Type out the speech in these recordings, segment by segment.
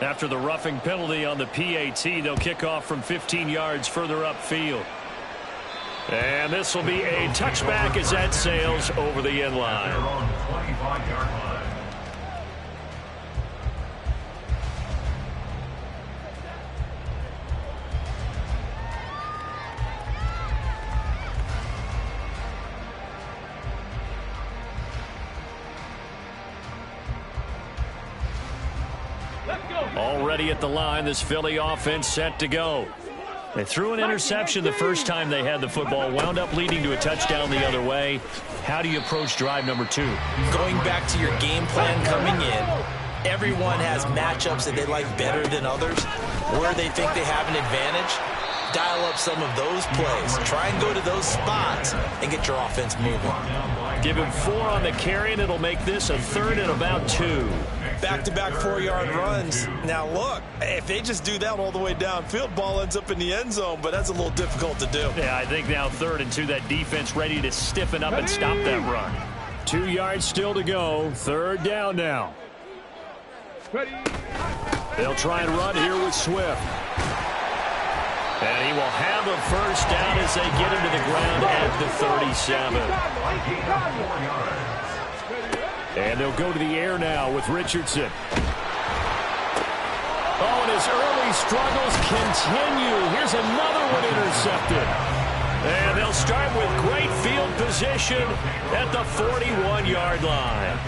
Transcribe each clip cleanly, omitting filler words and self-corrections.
After the roughing penalty on the PAT, they'll kick off from 15 yards further upfield. And this will be a touchback as that sails over the end line. Already at the line, this Philly offense set to go. They threw an interception the first time they had the football, wound up leading to a touchdown the other way. How do you approach drive number 2? Going back to your game plan coming in, everyone has matchups that they like better than others. Where they think they have an advantage, dial up some of those plays. Try and go to those spots and get your offense moving. Give him 4 on the carry, and it'll make this a 3rd and about 2. Back-to-back 4-yard runs. Now, look, if they just do that all the way downfield, ball ends up in the end zone, but that's a little difficult to do. Yeah, I think now 3rd and 2, that defense ready to stiffen up and stop that run. 2 yards still to go. 3rd down now. They'll try and run here with Swift. And he will have a first down as they get him to the ground at the 37. And they'll go to the air now with Richardson. Oh, and his early struggles continue. Here's another one intercepted. And they'll start with great field position at the 41-yard line.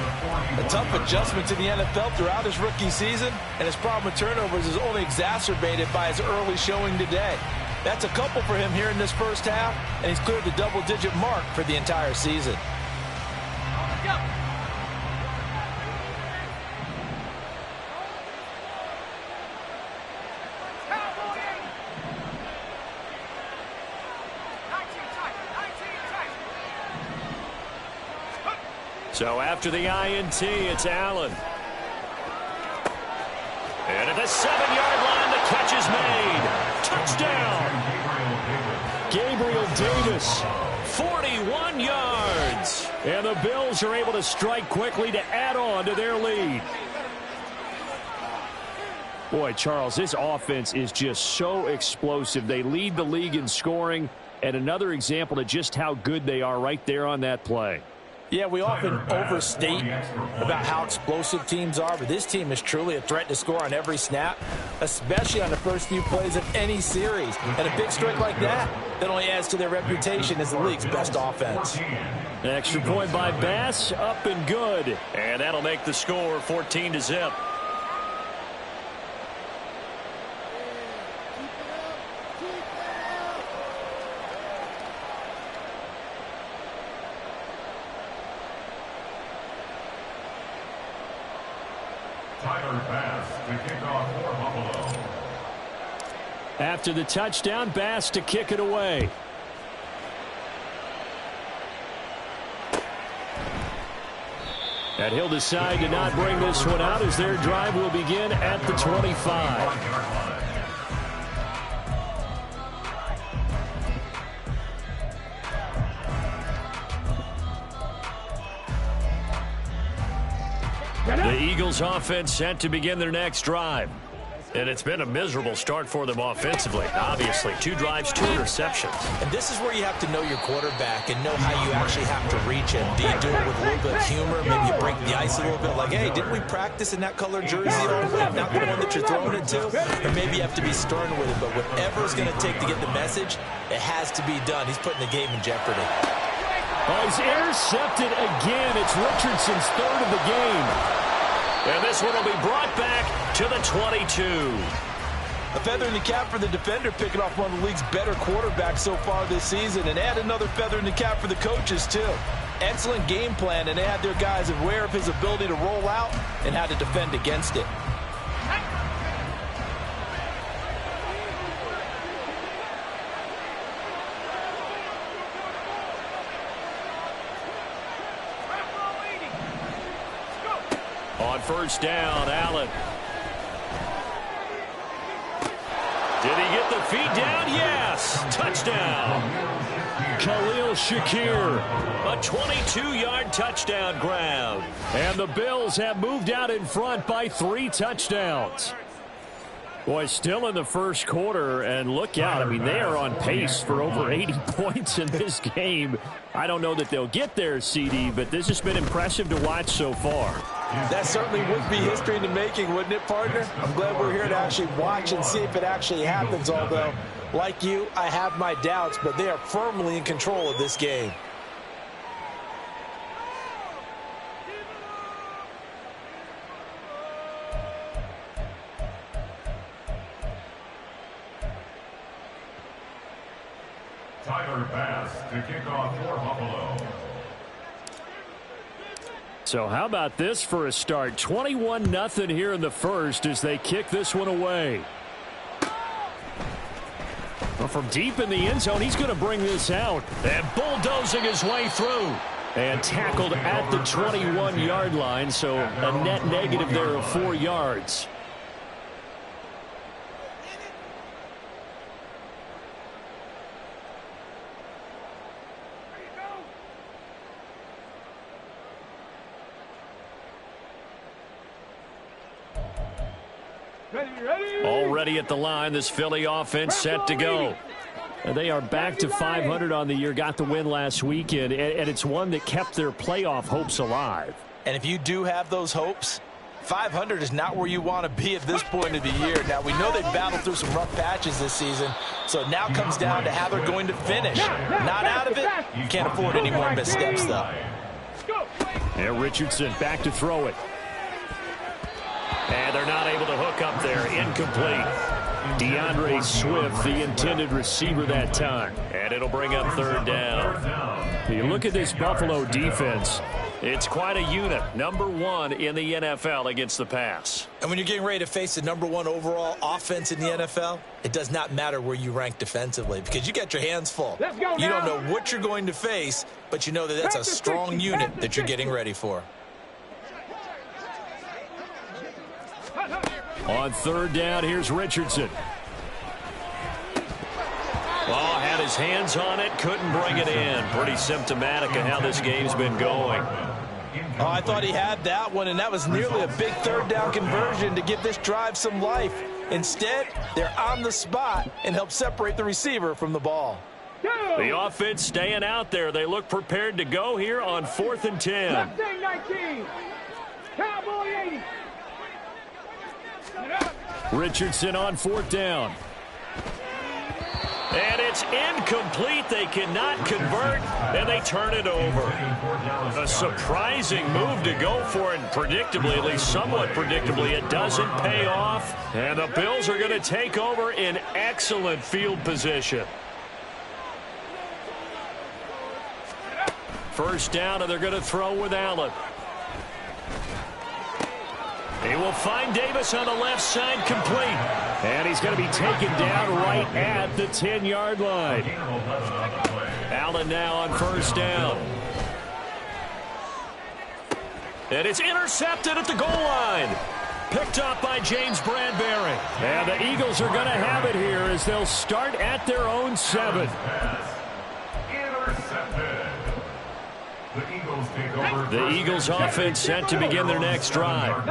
A tough adjustment to the NFL throughout his rookie season, and his problem with turnovers is only exacerbated by his early showing today. That's a couple for him here in this first half, and he's cleared the double-digit mark for the entire season. So after the INT, it's Allen. And at the 7-yard line, the catch is made. Touchdown. Gabriel Davis, 41 yards. And the Bills are able to strike quickly to add on to their lead. Boy, Charles, this offense is just so explosive. They lead the league in scoring, and another example of just how good they are right there on that play. Yeah, we often overstate about how explosive teams are, but this team is truly a threat to score on every snap, especially on the first few plays of any series. And a big strike like that only adds to their reputation as the league's best offense. An extra point by Bass, up and good. And that'll make the score 14-0. After the touchdown, Bass to kick it away. And he'll decide to not bring this one out as their drive will begin at the 25. The Eagles offense set to begin their next drive. And it's been a miserable start for them offensively. Obviously, 2 drives, 2 interceptions. And this is where you have to know your quarterback and know how you actually have to reach him. Do you do it with a little bit of humor? Maybe you break the ice a little bit. Like, hey, didn't we practice in that color jersey all week? Not the one that you're throwing it to? Or maybe you have to be stern with it. But whatever it's going to take to get the message, it has to be done. He's putting the game in jeopardy. Oh, he's intercepted again. It's Richardson's 3rd of the game. And this one will be brought back to the 22. A feather in the cap for the defender, picking off one of the league's better quarterbacks so far this season, and add another feather in the cap for the coaches, too. Excellent game plan, and they had their guys aware of his ability to roll out and how to defend against it. On first down, Allen. Did he get the feet down? Yes. Touchdown. Khalil Shakir, a 22-yard touchdown grab. And the Bills have moved out in front by 3 touchdowns. Boy, still in the first quarter, and look out. I mean, they are on pace for over 80 points in this game. I don't know that they'll get there, CD, but this has been impressive to watch so far. That certainly would be history in the making, wouldn't it, partner? I'm glad we're here to actually watch and see if it actually happens, although, like you, I have my doubts, but they are firmly in control of this game. Tyler Bass to kick off for Buffalo. So how about this for a start? 21-0 here in the first as they kick this one away. Well, from deep in the end zone, he's going to bring this out. And bulldozing his way through. And tackled at the 21-yard line, so a net negative there of 4 yards. Already at the line, this Philly offense set to go. They are back to 500 on the year, got the win last weekend, and it's one that kept their playoff hopes alive. And if you do have those hopes, 500 is not where you want to be at this point of the year. Now, we know they've battled through some rough patches this season, so it now comes down to how they're going to finish. Not out of it. You can't afford any more missteps, though. And Richardson back to throw it. And they're not able to hook up there. Incomplete. DeAndre Swift, the intended receiver that time. And it'll bring up 3rd down. You look at this Buffalo defense. It's quite a unit. Number 1 in the NFL against the pass. And when you're getting ready to face the number 1 overall offense in the NFL, it does not matter where you rank defensively because you got your hands full. You don't know what you're going to face, but you know that that's a strong unit that you're getting ready for. On 3rd down, here's Richardson. Oh, had his hands on it, couldn't bring it in. Pretty symptomatic of how this game's been going. Oh, I thought he had that one, and that was nearly a big 3rd down conversion to give this drive some life. Instead, they're on the spot and help separate the receiver from the ball. The offense staying out there. They look prepared to go here on 4th and 10. 19. Cowboy 80. Richardson on 4th down. And it's incomplete. They cannot convert, and they turn it over. A surprising move to go for it, and predictably, at least somewhat predictably, it doesn't pay off. And the Bills are going to take over in excellent field position. 1st down, and they're going to throw with Allen. He will find Davis on the left side, complete. And he's going to be taken down right at the 10-yard line. Allen now on 1st down. And it's intercepted at the goal line. Picked up by James Bradbury. And the Eagles are going to have it here as they'll start at their own 7. Intercepted. The Eagles offense set to begin their next drive.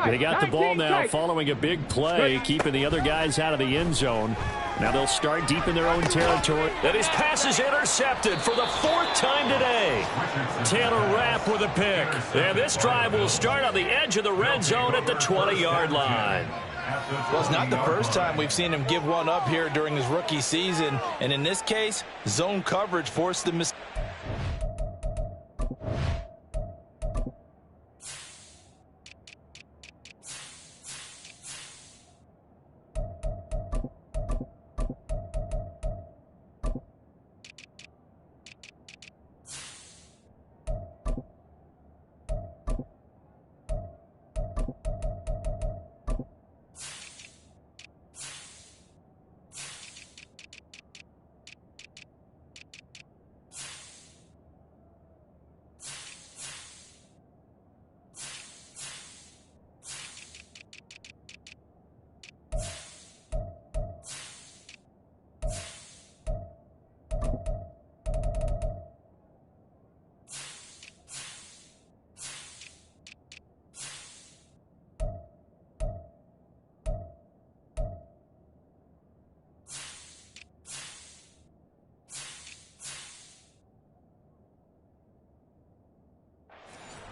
They got the ball now following a big play, keeping the other guys out of the end zone. Now they'll start deep in their own territory. And his pass is intercepted for the 4th time today. Taylor Rapp with a pick. And this drive will start on the edge of the red zone at the 20-yard line. Well, it's not the first time we've seen him give one up here during his rookie season. And in this case, zone coverage forced the mistake.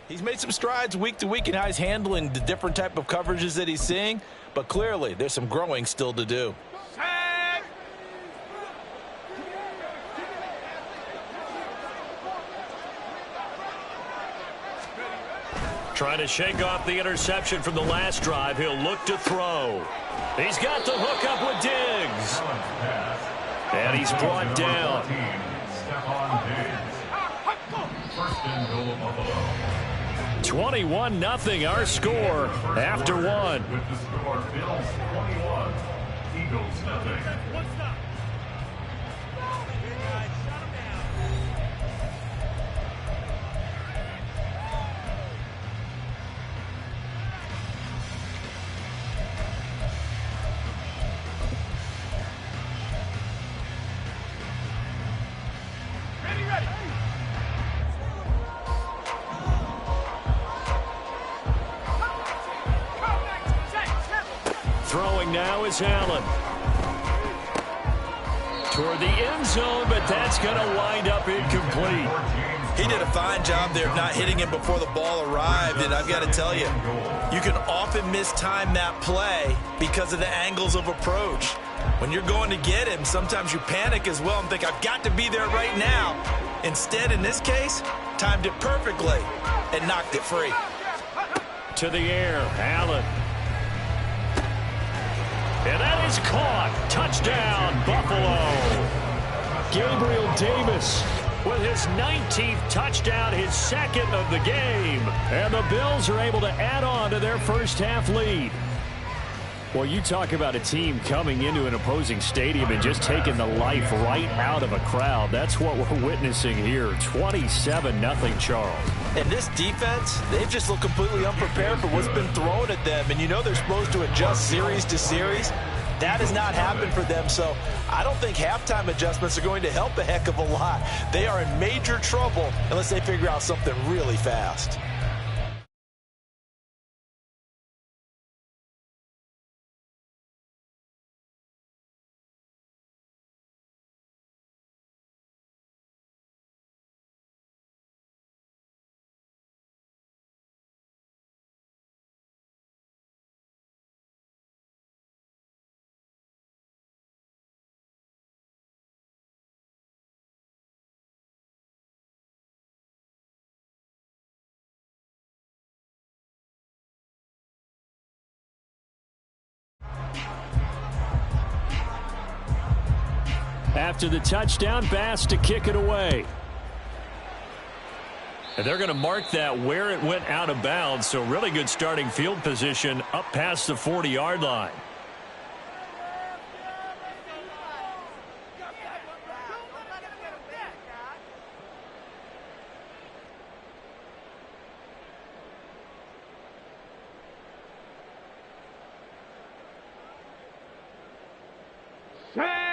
He's made some strides week to week in how he's handling the different type of coverages that he's seeing, but clearly there's some growing still to do. Trying to shake off the interception from the last drive. He'll look to throw. He's got the hook up with Diggs. And he's brought down. 21-0 our score after one. With the score, Bills 21, Eagles nothing. Throwing now is Allen. Toward the end zone, but that's going to wind up incomplete. He did a fine job there of not hitting him before the ball arrived, and I've got to tell you, you can often mistime that play because of the angles of approach. When you're going to get him, sometimes you panic as well and think, I've got to be there right now. Instead, in this case, timed it perfectly and knocked it free. To the air, Allen. And that is caught. Touchdown, Buffalo. Gabriel Davis with his 19th touchdown, his second of the game. And the Bills are able to add on to their first half lead. Well, you talk about a team coming into an opposing stadium and just taking the life right out of a crowd. That's what we're witnessing here. 27-0 Charles. And this defense, they've just looked completely unprepared for what's been thrown at them. And you know they're supposed to adjust series to series. That has not happened for them, so I don't think halftime adjustments are going to help a heck of a lot. They are in major trouble unless they figure out something really fast. After the touchdown, Bass to kick it away. And they're going to mark that where it went out of bounds, so really good starting field position up past the 40-yard line.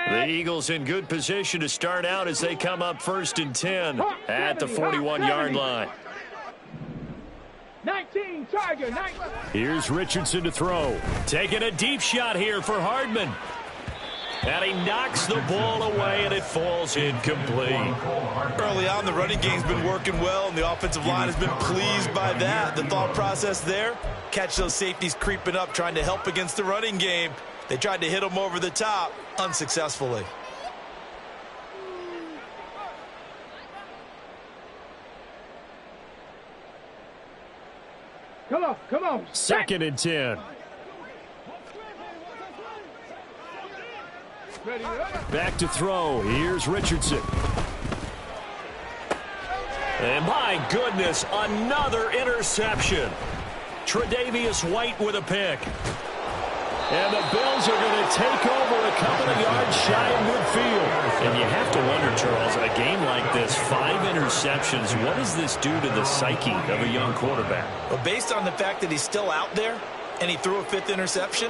The Eagles in good position to start out as they come up 1st and 10 at the 41-yard line. 19, Tiger, 19. Here's Richardson to throw. Taking a deep shot here for Hardman. And he knocks the ball away, and it falls incomplete. Early on, the running game's been working well, and the offensive line has been pleased by that. The thought process there, catch those safeties creeping up, trying to help against the running game. They tried to hit him over the top, unsuccessfully. Come on, come on. 2nd and 10. Back to throw. Here's Richardson. And my goodness, another interception. Tre'Davious White with a pick. And the Bills are going to take over a couple of yards shy of midfield. And you have to wonder, Charles, a game like this, 5 interceptions, what does this do to the psyche of a young quarterback? Well, based on the fact that he's still out there and he threw a 5th interception,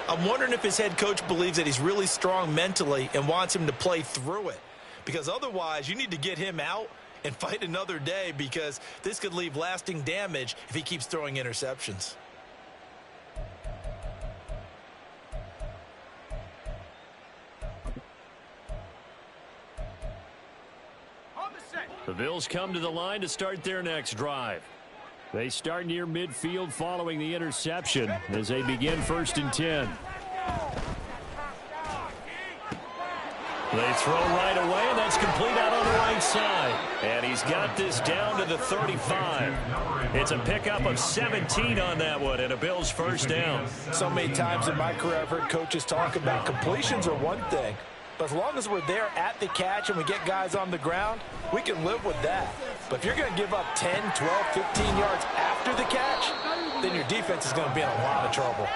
I'm wondering if his head coach believes that he's really strong mentally and wants him to play through it. Because otherwise, you need to get him out and fight another day, because this could leave lasting damage if he keeps throwing interceptions. The Bills come to the line to start their next drive. They start near midfield following the interception as they begin 1st and 10. They throw right away, and that's complete out on the right side. And he's got this down to the 35. It's a pickup of 17 on that one, and a Bills 1st down. So many times in my career I've heard coaches talk about completions are one thing, but as long as we're there at the catch and we get guys on the ground, we can live with that. But if you're going to give up 10, 12, 15 yards after the catch, then your defense is going to be in a lot of trouble.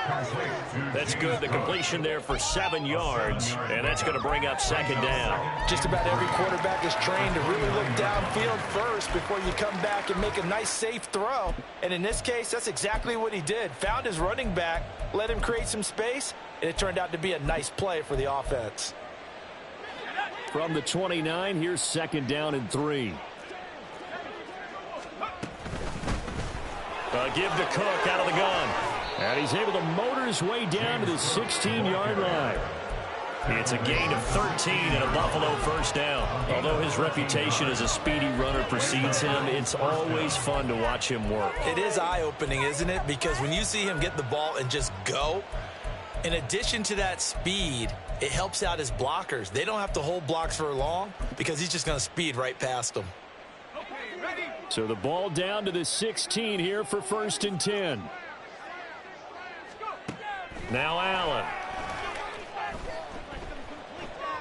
That's good. The completion there for 7 yards, and that's going to bring up 2nd down. Just about every quarterback is trained to really look downfield first before you come back and make a nice, safe throw. And in this case, that's exactly what he did. Found his running back, let him create some space, and it turned out to be a nice play for the offense. From the 29, here's 2nd down and 3. Give to Cook out of the gun. And he's able to motor his way down to the 16-yard line. It's a gain of 13 and a Buffalo 1st down. Although his reputation as a speedy runner precedes him, it's always fun to watch him work. It is eye-opening, isn't it? Because when you see him get the ball and just go, in addition to that speed, it helps out his blockers. They don't have to hold blocks for long because he's just going to speed right past them. So the ball down to the 16 here for 1st and 10. Now Allen.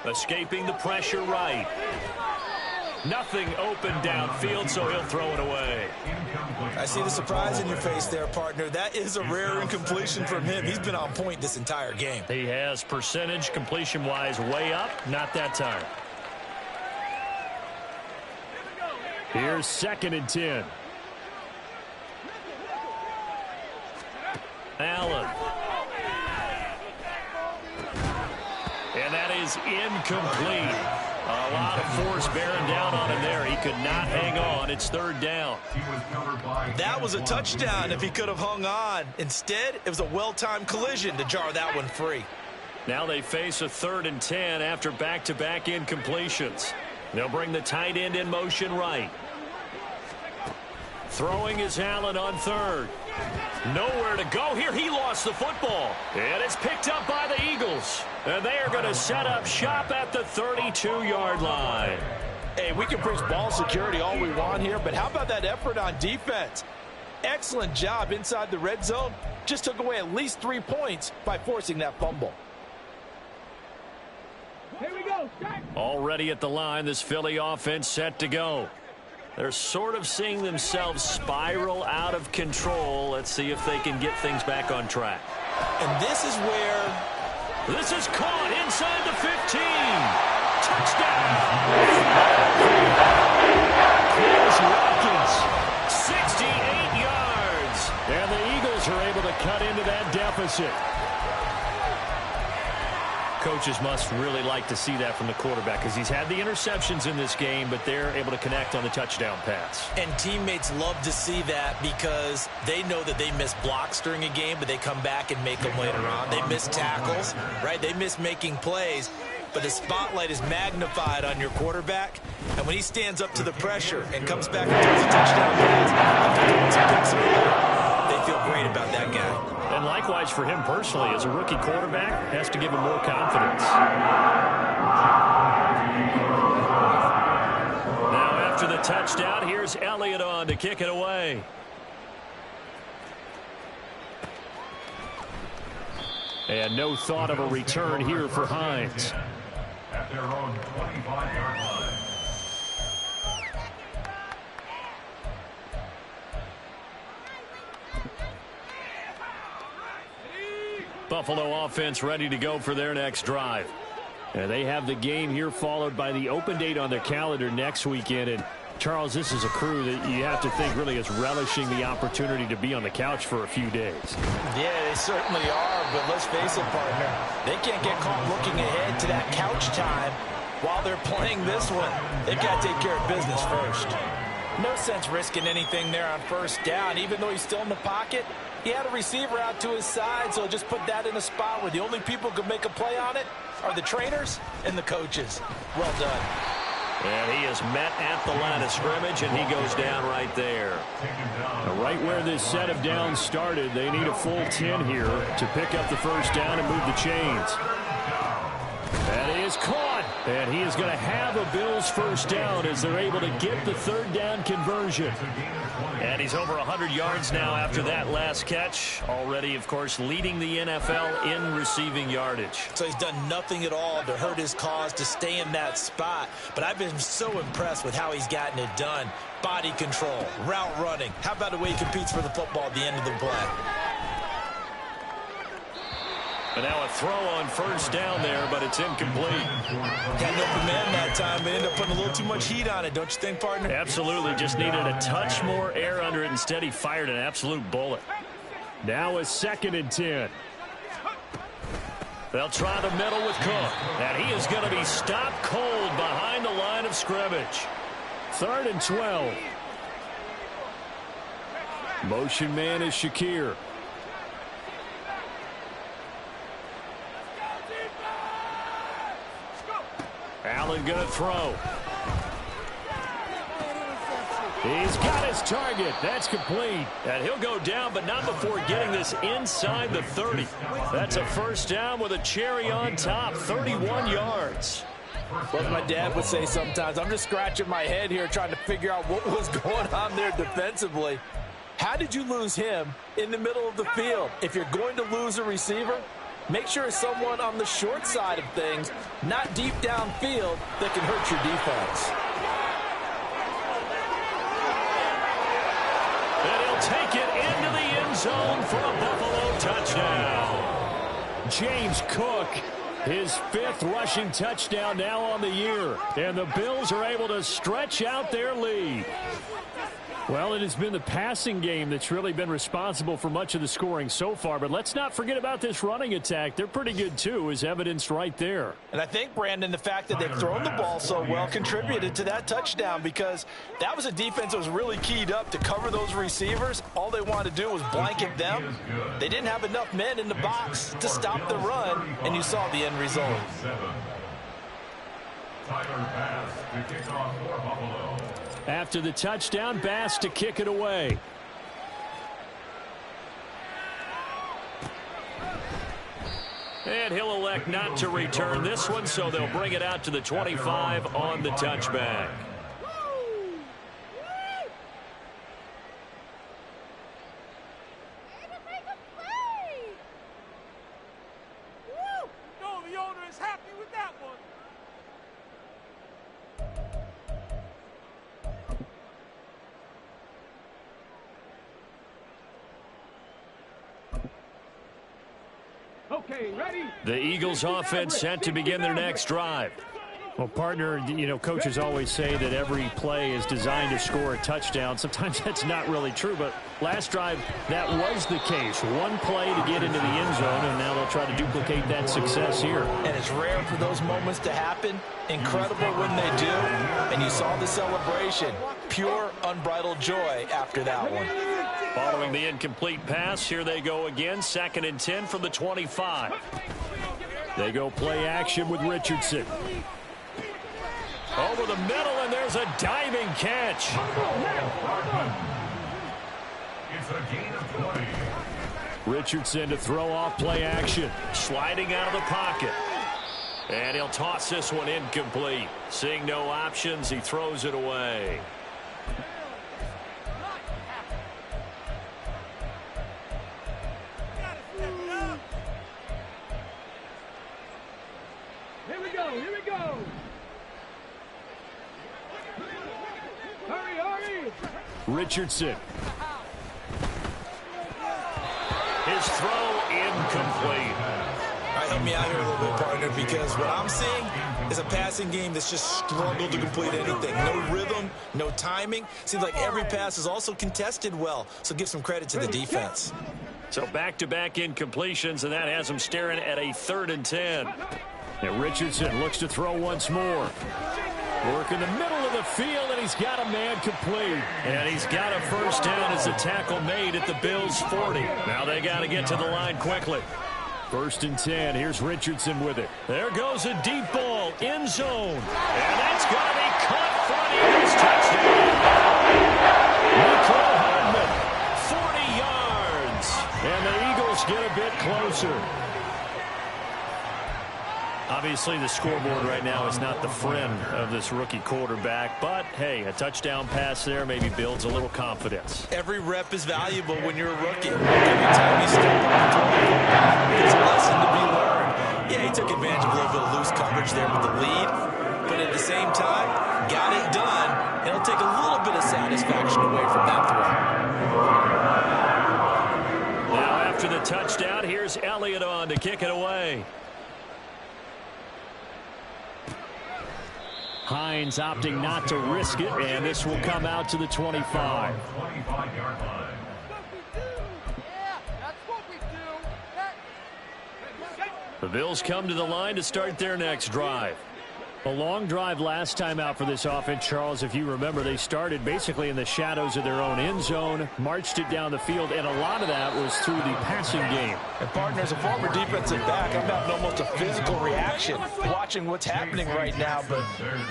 Escaping the pressure right. Nothing open downfield, so he'll throw it away. I see the surprise in your face there, partner. That is a rare incompletion from him. He's been on point this entire game. He has percentage completion-wise way up. Not that time. Here's 2nd and 10. Allen. And that is incomplete. A lot of force bearing down on him there. He could not hang on. It's 3rd down. That was a touchdown if he could have hung on. Instead, it was a well-timed collision to jar that one free. Now they face a 3rd and 10 after back-to-back incompletions. They'll bring the tight end in motion right. Throwing is Allen on 3rd. Nowhere to go here. He lost the football. And it's picked up by the Eagles. And they are going to set up shop at the 32-yard line. Hey, we can preach ball security all we want here, but how about that effort on defense? Excellent job inside the red zone. Just took away at least 3 points by forcing that fumble. Here we go. Already at the line, this Philly offense set to go. They're sort of seeing themselves spiral out of control. Let's see if they can get things back on track. And this is where... This is caught inside the 15. Touchdown. Chris Watkins, 68 yards. And the Eagles are able to cut into that deficit. Coaches must really like to see that from the quarterback because he's had the interceptions in this game, but they're able to connect on the touchdown pass. And teammates love to see that because they know that they miss blocks during a game, but they come back and make them later on. They miss tackles, right? They miss making plays, but the spotlight is magnified on your quarterback. And when he stands up to the pressure and comes back and throws a touchdown pass, they feel great about that guy. And likewise for him personally, as a rookie quarterback, has to give him more confidence. Now after the touchdown, here's Elliott on to kick it away. And no thought of a return here for Hines. At their own 25-yard line. Buffalo offense ready to go for their next drive. And they have the game here followed by the open date on their calendar next weekend. And Charles, this is a crew that you have to think really is relishing the opportunity to be on the couch for a few days. Yeah, they certainly are, but let's face it, partner. They can't get caught looking ahead to that couch time while they're playing this one. They've got to take care of business first. No sense risking anything there on 1st down. Even though he's still in the pocket, he had a receiver out to his side, so just put that in a spot where the only people who can make a play on it are the trainers and the coaches. Well done. And he is met at the line of scrimmage, and he goes down right there. Right where this set of downs started, they need a full 10 here to pick up the first down and move the chains. That is caught, and he is going to have a Bills first down as they're able to get the third down conversion. And he's over 100 yards now after that last catch. Already, of course, leading the NFL in receiving yardage. So he's done nothing at all to hurt his cause to stay in that spot. But I've been so impressed with how he's gotten it done. Body control, route running. How about the way he competes for the football at the end of the play? And now a throw on first down there, but it's incomplete. Got an open man that time, but ended up putting a little too much heat on it, don't you think, partner? Absolutely. Just needed a touch more air under it. Instead, he fired an absolute bullet. Now a 2nd and 10. They'll try the middle with Cook. And he is going to be stopped cold behind the line of scrimmage. 3rd and 12. Motion man is Shakir. Allen going to throw. He's got his target. That's complete. And he'll go down, but not before getting this inside the 30. That's a first down with a cherry on top. 31 yards. Well, my dad would say sometimes, I'm just scratching my head here trying to figure out what was going on there defensively. How did you lose him in the middle of the field? If you're going to lose a receiver, make sure it's someone on the short side of things, not deep downfield, that can hurt your defense. And he'll take it into the end zone for a Buffalo touchdown. James Cook, his 5th rushing touchdown now on the year. And the Bills are able to stretch out their lead. Well, it has been the passing game that's really been responsible for much of the scoring so far. But let's not forget about this running attack. They're pretty good, too, as evidenced right there. And I think, Brandon, the fact that they've thrown the ball so well contributed to that touchdown, because that was a defense that was really keyed up to cover those receivers. All they wanted to do was blanket them. They didn't have enough men in the box to stop the run, and you saw the end result. After the touchdown, Bass to kick it away. And he'll elect not to return this one, so they'll bring it out to the 25 on the touchback. The owner is happy with that one. Okay, ready? The Eagles offense set to begin their next drive. Well, partner, you know, coaches always say that every play is designed to score a touchdown. Sometimes that's not really true, but last drive, that was the case. One play to get into the end zone, and now they'll try to duplicate that success here. And it's rare for those moments to happen. Incredible when they do. And you saw the celebration. Pure, unbridled joy after that one. Following the incomplete pass, here they go again. 2nd and 10 from the 25. They go play action with Richardson. Over the middle, and there's a diving catch. It's a gain of 20. Richardson to throw off play action. Sliding out of the pocket. And he'll toss this one incomplete. Seeing no options, he throws it away. Here we go, here we go. Hurry, hurry. Richardson. His throw incomplete. All right, help me out here a little bit, partner, because what I'm seeing is a passing game that's just struggled to complete anything. No rhythm, no timing. Seems like every pass is also contested well, so give some credit to the defense. So back-to-back incompletions, and that has him staring at a 3rd and 10. And Richardson looks to throw once more. Work in the middle of the field, and he's got a man complete. And he's got a first down as the tackle made at the Bills' 40. Now they got to get to the line quickly. First and 10. Here's Richardson with it. There goes a deep ball. End zone. And that's going to be caught for the Eagles touchdown. Nico Hardman, 40 yards. And the Eagles get a bit closer. Obviously, the scoreboard right now is not the friend of this rookie quarterback. But, hey, a touchdown pass there maybe builds a little confidence. Every rep is valuable when you're a rookie. Every time you step on the throwing, there's a lesson to be learned. Yeah, he took advantage of a little bit of loose coverage there with the lead. But at the same time, got it done. It'll take a little bit of satisfaction away from that throw. Now, after the touchdown, here's Elliott on to kick it away. Hines opting not to risk it, and this will come out to the 25. The Bills come to the line to start their next drive. A long drive last time out for this offense, Charles. If you remember, they started basically in the shadows of their own end zone, marched it down the field, and a lot of that was through the passing game. And partner, as a former defensive back, I'm having almost a physical reaction watching what's happening right now. But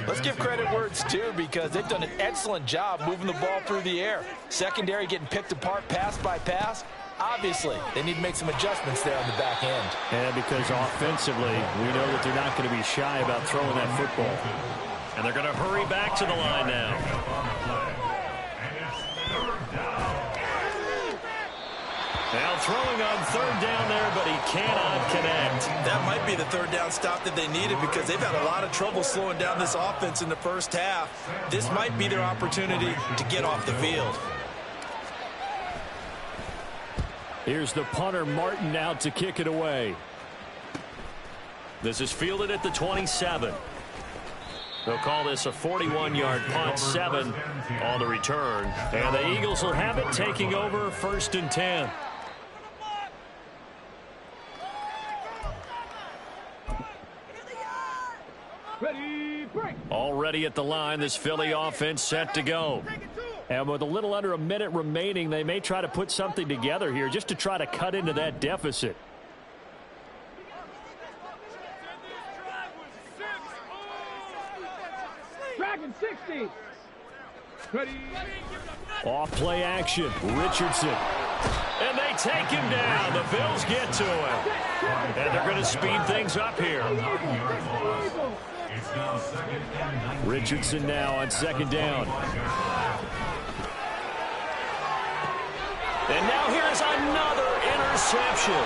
let's give credit where it's due, because they've done an excellent job moving the ball through the air. Secondary getting picked apart pass by pass. Obviously, they need to make some adjustments there on the back end. And because offensively, we know that they're not going to be shy about throwing that football. And they're going to hurry back to the line now. Now throwing on third down there, but he cannot connect. That might be the third down stop that they needed, because they've had a lot of trouble slowing down this offense in the first half. This might be their opportunity to get off the field. Here's the punter, Martin, out to kick it away. This is fielded at the 27. They'll call this a 41-yard punt, 7 on the return. And the Eagles will have it, taking over first and 10. Ready, break. Already at the line, this Philly offense set to go. And with a little under a minute remaining, they may try to put something together here just to try to cut into that deficit. Dragon 60. Ready. Off play action, Richardson. And they take him down. The Bills get to him. And they're going to speed things up here. Richardson now on second down. And now here's another interception.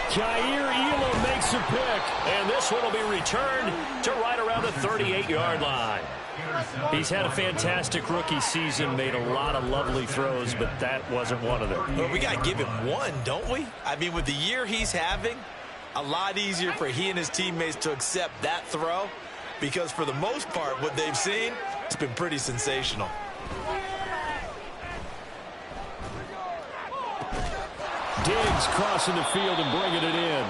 Jair Elam makes a pick, and this one will be returned to right around the 38-yard line. He's had a fantastic rookie season, made a lot of lovely throws, but that wasn't one of them. Well, we got to give him one, don't we? I mean, with the year he's having, a lot easier for he and his teammates to accept that throw, because for the most part, what they've seen, it's been pretty sensational. Diggs crossing the field and bringing it in.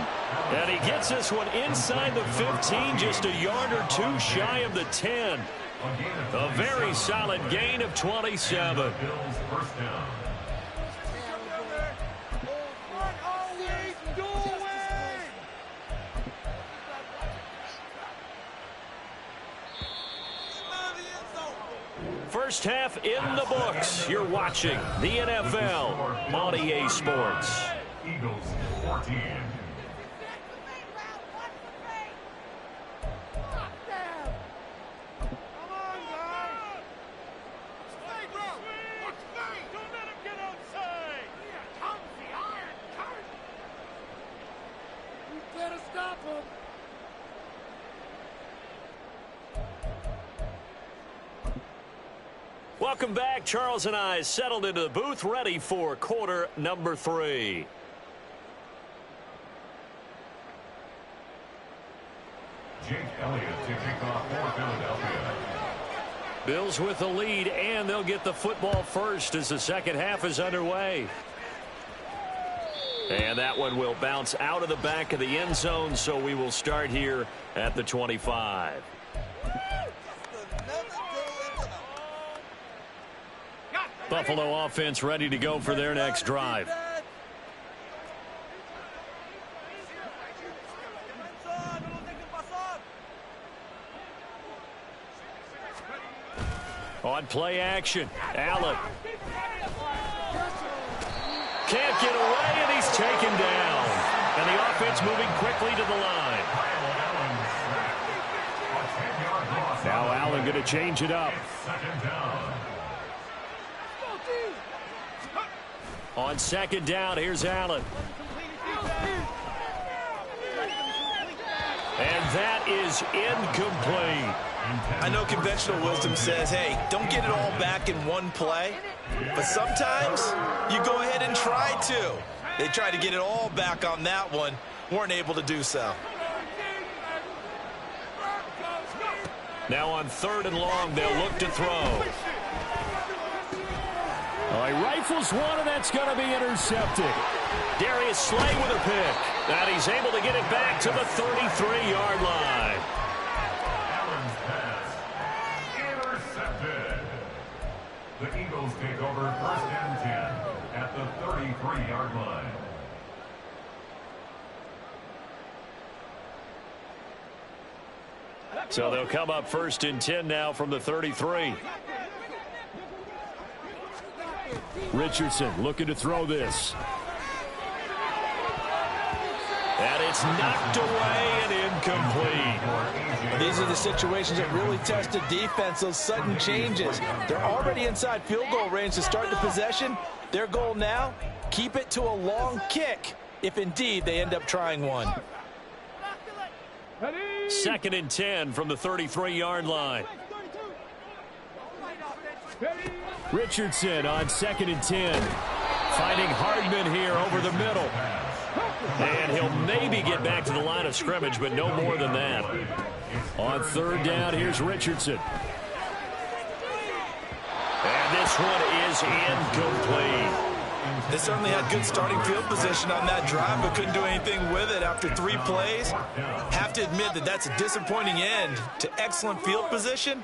And he gets this one inside the 15, just a yard or two shy of the 10. A very solid gain of 27. First half in the books. You're watching the NFL on EA Sports. Eagles 14. Welcome back. Charles and I settled into the booth, ready for quarter number 3. Jake Elliott to kick off for Philadelphia. Bills with the lead, and they'll get the football first as the second half is underway. And that one will bounce out of the back of the end zone, so we will start here at the 25. Buffalo offense ready to go for their next drive. On play action, Allen. Can't get away, and he's taken down. And the offense moving quickly to the line. Now Allen going to change it up. On second down, here's Allen. And that is incomplete. I know conventional wisdom says, hey, don't get it all back in one play. But sometimes you go ahead and try to. They tried to get it all back on that one. Weren't able to do so. Now on 3rd and long, they'll look to throw. He rifles one, and that's going to be intercepted. Darius Slay with a pick. And he's able to get it back to the 33-yard line. Allen's pass intercepted. The Eagles take over 1st and 10 at the 33-yard line. So they'll come up 1st and 10 now from the 33. Richardson looking to throw this. And it's knocked away and incomplete. These are the situations that really test the defense, those sudden changes. They're already inside field goal range to start the possession. Their goal now, keep it to a long kick, if indeed they end up trying one. 2nd and 10 from the 33-yard line. Richardson on 2nd and 10. Finding Hardman here over the middle. And he'll maybe get back to the line of scrimmage, but no more than that. On 3rd down, here's Richardson. And this one is incomplete. They certainly had good starting field position on that drive, but couldn't do anything with it after 3 plays. Have to admit that that's a disappointing end to excellent field position.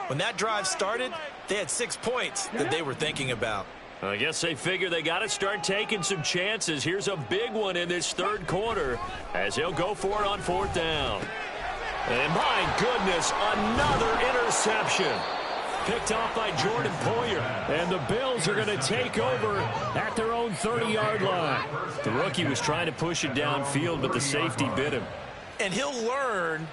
When that drive started, they had 6 points that they were thinking about. I guess they figure they got to start taking some chances. Here's a big one in this 3rd quarter as he'll go for it on 4th down. And my goodness, another interception. Picked off by Jordan Poyer. And the Bills are going to take over at their own 30-yard line. The rookie was trying to push it downfield, but the safety bit him. And he'll learn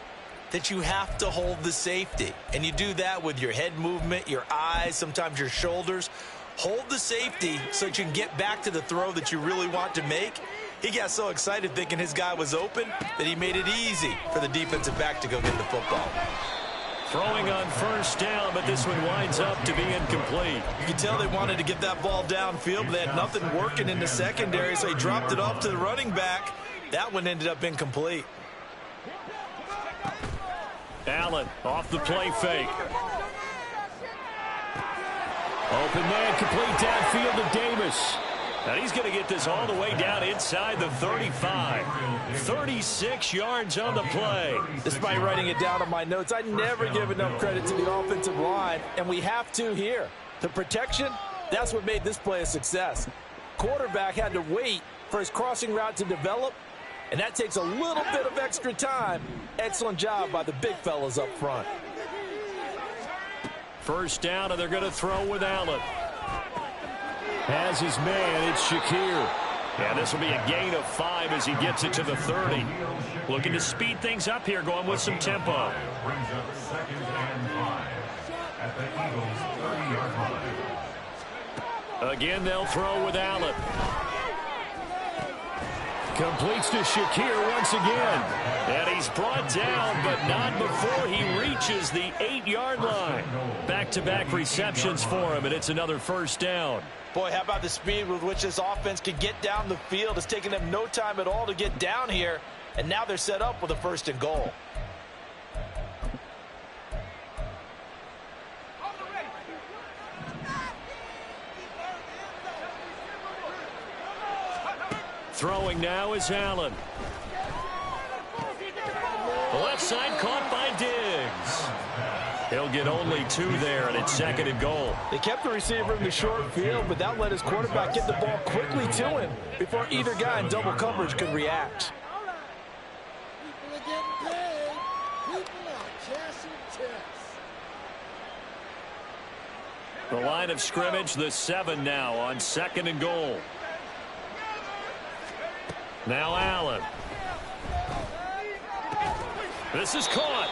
that you have to hold the safety. And you do that with your head movement, your eyes, sometimes your shoulders. Hold the safety so that you can get back to the throw that you really want to make. He got so excited thinking his guy was open that he made it easy for the defensive back to go get the football. Throwing on 1st down, but this one winds up to be incomplete. You can tell they wanted to get that ball downfield, but they had nothing working in the secondary, so he dropped it off to the running back. That one ended up incomplete. Allen off the play fake. Open man, complete downfield to Davis. And he's going to get this all the way down inside the 35. 36 yards on the play. Despite writing it down on my notes, I never give enough credit to the offensive line, and we have to here. The protection, that's what made this play a success. Quarterback had to wait for his crossing route to develop, and that takes a little bit of extra time. Excellent job by the big fellas up front. 1st down, and they're going to throw with Allen. Has his man, it's Shakir. Yeah, this will be a gain of 5 as he gets it to the 30. Looking to speed things up here, going with some tempo. Brings up 2nd and 5 at the Eagles' 30-yard line. Again, they'll throw with Allen. Completes to Shakir once again. And he's brought down, but not before he reaches the 8-yard line. Back-to-back receptions for him, and it's another 1st down. Boy, how about the speed with which this offense can get down the field? It's taken them no time at all to get down here, and now they're set up with a 1st and goal. Throwing now is Allen. The left side caught by Diggs. He'll get only 2 there, and it's 2nd and goal. They kept the receiver in the short field, but that let his quarterback get the ball quickly to him before either guy in double coverage could react. People are getting paid. People are cashing checks. The line of scrimmage, the 7 now on 2nd and goal. Now Allen. This is caught.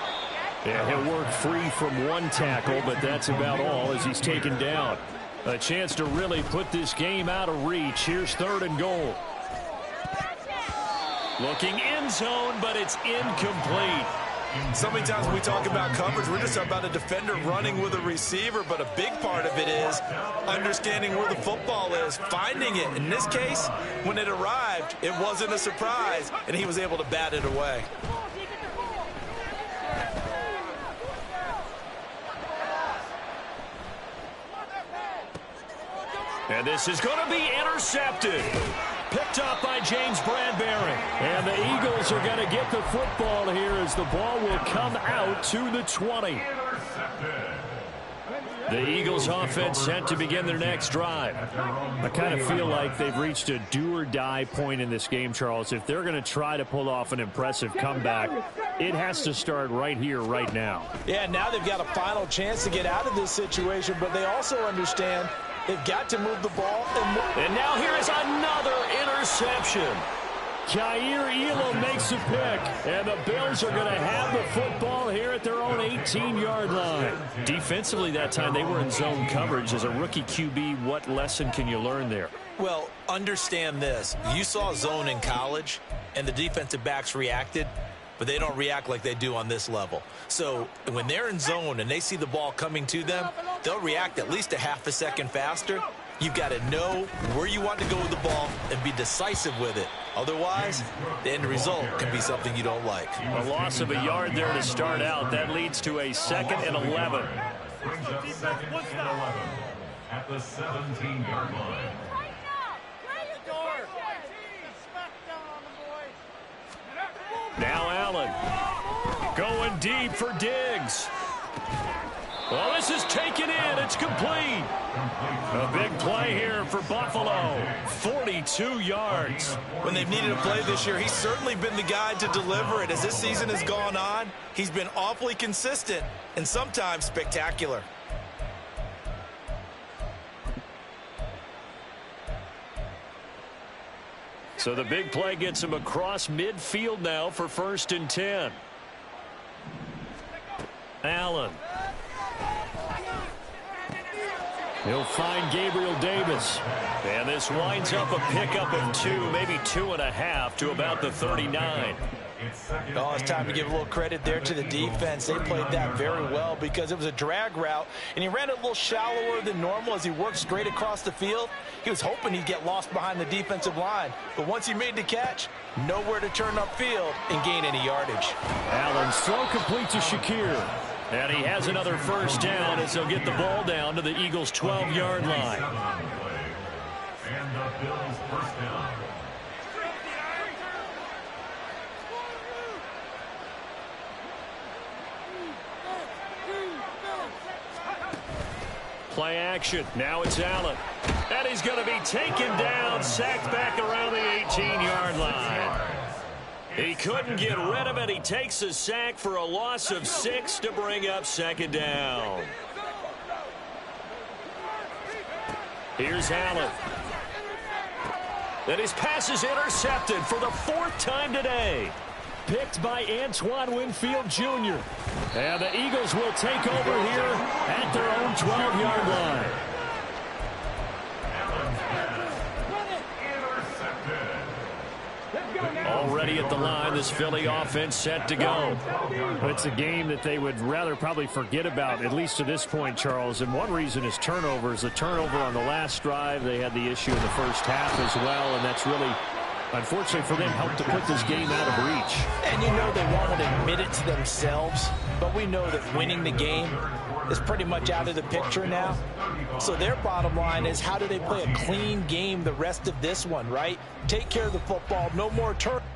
Yeah, he'll work free from one tackle, but that's about all as he's taken down. A chance to really put this game out of reach. Here's 3rd and goal. Looking end zone, but it's incomplete. So many times when we talk about coverage, we're just talking about a defender running with a receiver, but a big part of it is understanding where the football is, finding it. In this case, when it arrived, it wasn't a surprise, and he was able to bat it away. And this is going to be intercepted. Picked up by James Bradbury. And the Eagles are going to get the football here as the ball will come out to the 20. The Eagles offense set to begin their next drive. I kind of feel like they've reached a do-or-die point in this game, Charles. If they're going to try to pull off an impressive comeback, it has to start right here, right now. Yeah, now they've got a final chance to get out of this situation, but they also understand they've got to move the ball. And now here is another interception. Kaiir Elam makes a pick, and the Bills are going to have the football here at their own 18-yard line. Defensively that time, they were in zone coverage. As a rookie QB, what lesson can you learn there? Well, understand this. You saw zone in college, and the defensive backs reacted, but they don't react like they do on this level. So when they're in zone and they see the ball coming to them, they'll react at least a half a second faster. You've got to know where you want to go with the ball and be decisive with it. Otherwise, the end result can be something you don't like. A loss of a yard there to start out. That leads to a 2nd and 11. Brings up 2nd and 11 at the 17-yard line. Now Allen going deep for Diggs. Well, this is taken in. It's complete. A big play here for Buffalo. 42 yards. When they've needed a play this year, he's certainly been the guy to deliver it. As this season has gone on, he's been awfully consistent and sometimes spectacular. So the big play gets him across midfield now for 1st and 10. Allen. He'll find Gabriel Davis. And this winds up a pickup of 2, maybe 2.5 to about the 39. Oh, it's time to give a little credit there to the defense. They played that very well because it was a drag route, and he ran it a little shallower than normal as he worked straight across the field. He was hoping he'd get lost behind the defensive line, but once he made the catch, nowhere to turn upfield and gain any yardage. Allen's throw complete to Shakir. And he has another 1st down as he'll get the ball down to the Eagles' 12-yard line. And the Bills' 1st down. Play action. Now it's Allen. And he's going to be taken down, sacked back around the 18-yard line. He couldn't get rid of it. He takes a sack for a loss of 6 to bring up 2nd down. Here's Allen. And his pass is intercepted for the 4th time today. Picked by Antoine Winfield Jr. And the Eagles will take over here at their own 12-yard line. Already at the line, this Philly offense set to go. It's a game that they would rather probably forget about, at least to this point, Charles. And one reason is turnovers. The turnover on the last drive, they had the issue in the first half as well, and that's really, unfortunately for them, helped to put this game out of reach. And you know they won't admit it to themselves, but we know that winning the game is pretty much out of the picture now. So their bottom line is, how do they play a clean game the rest of this one, right? Take care of the football, no more turnovers.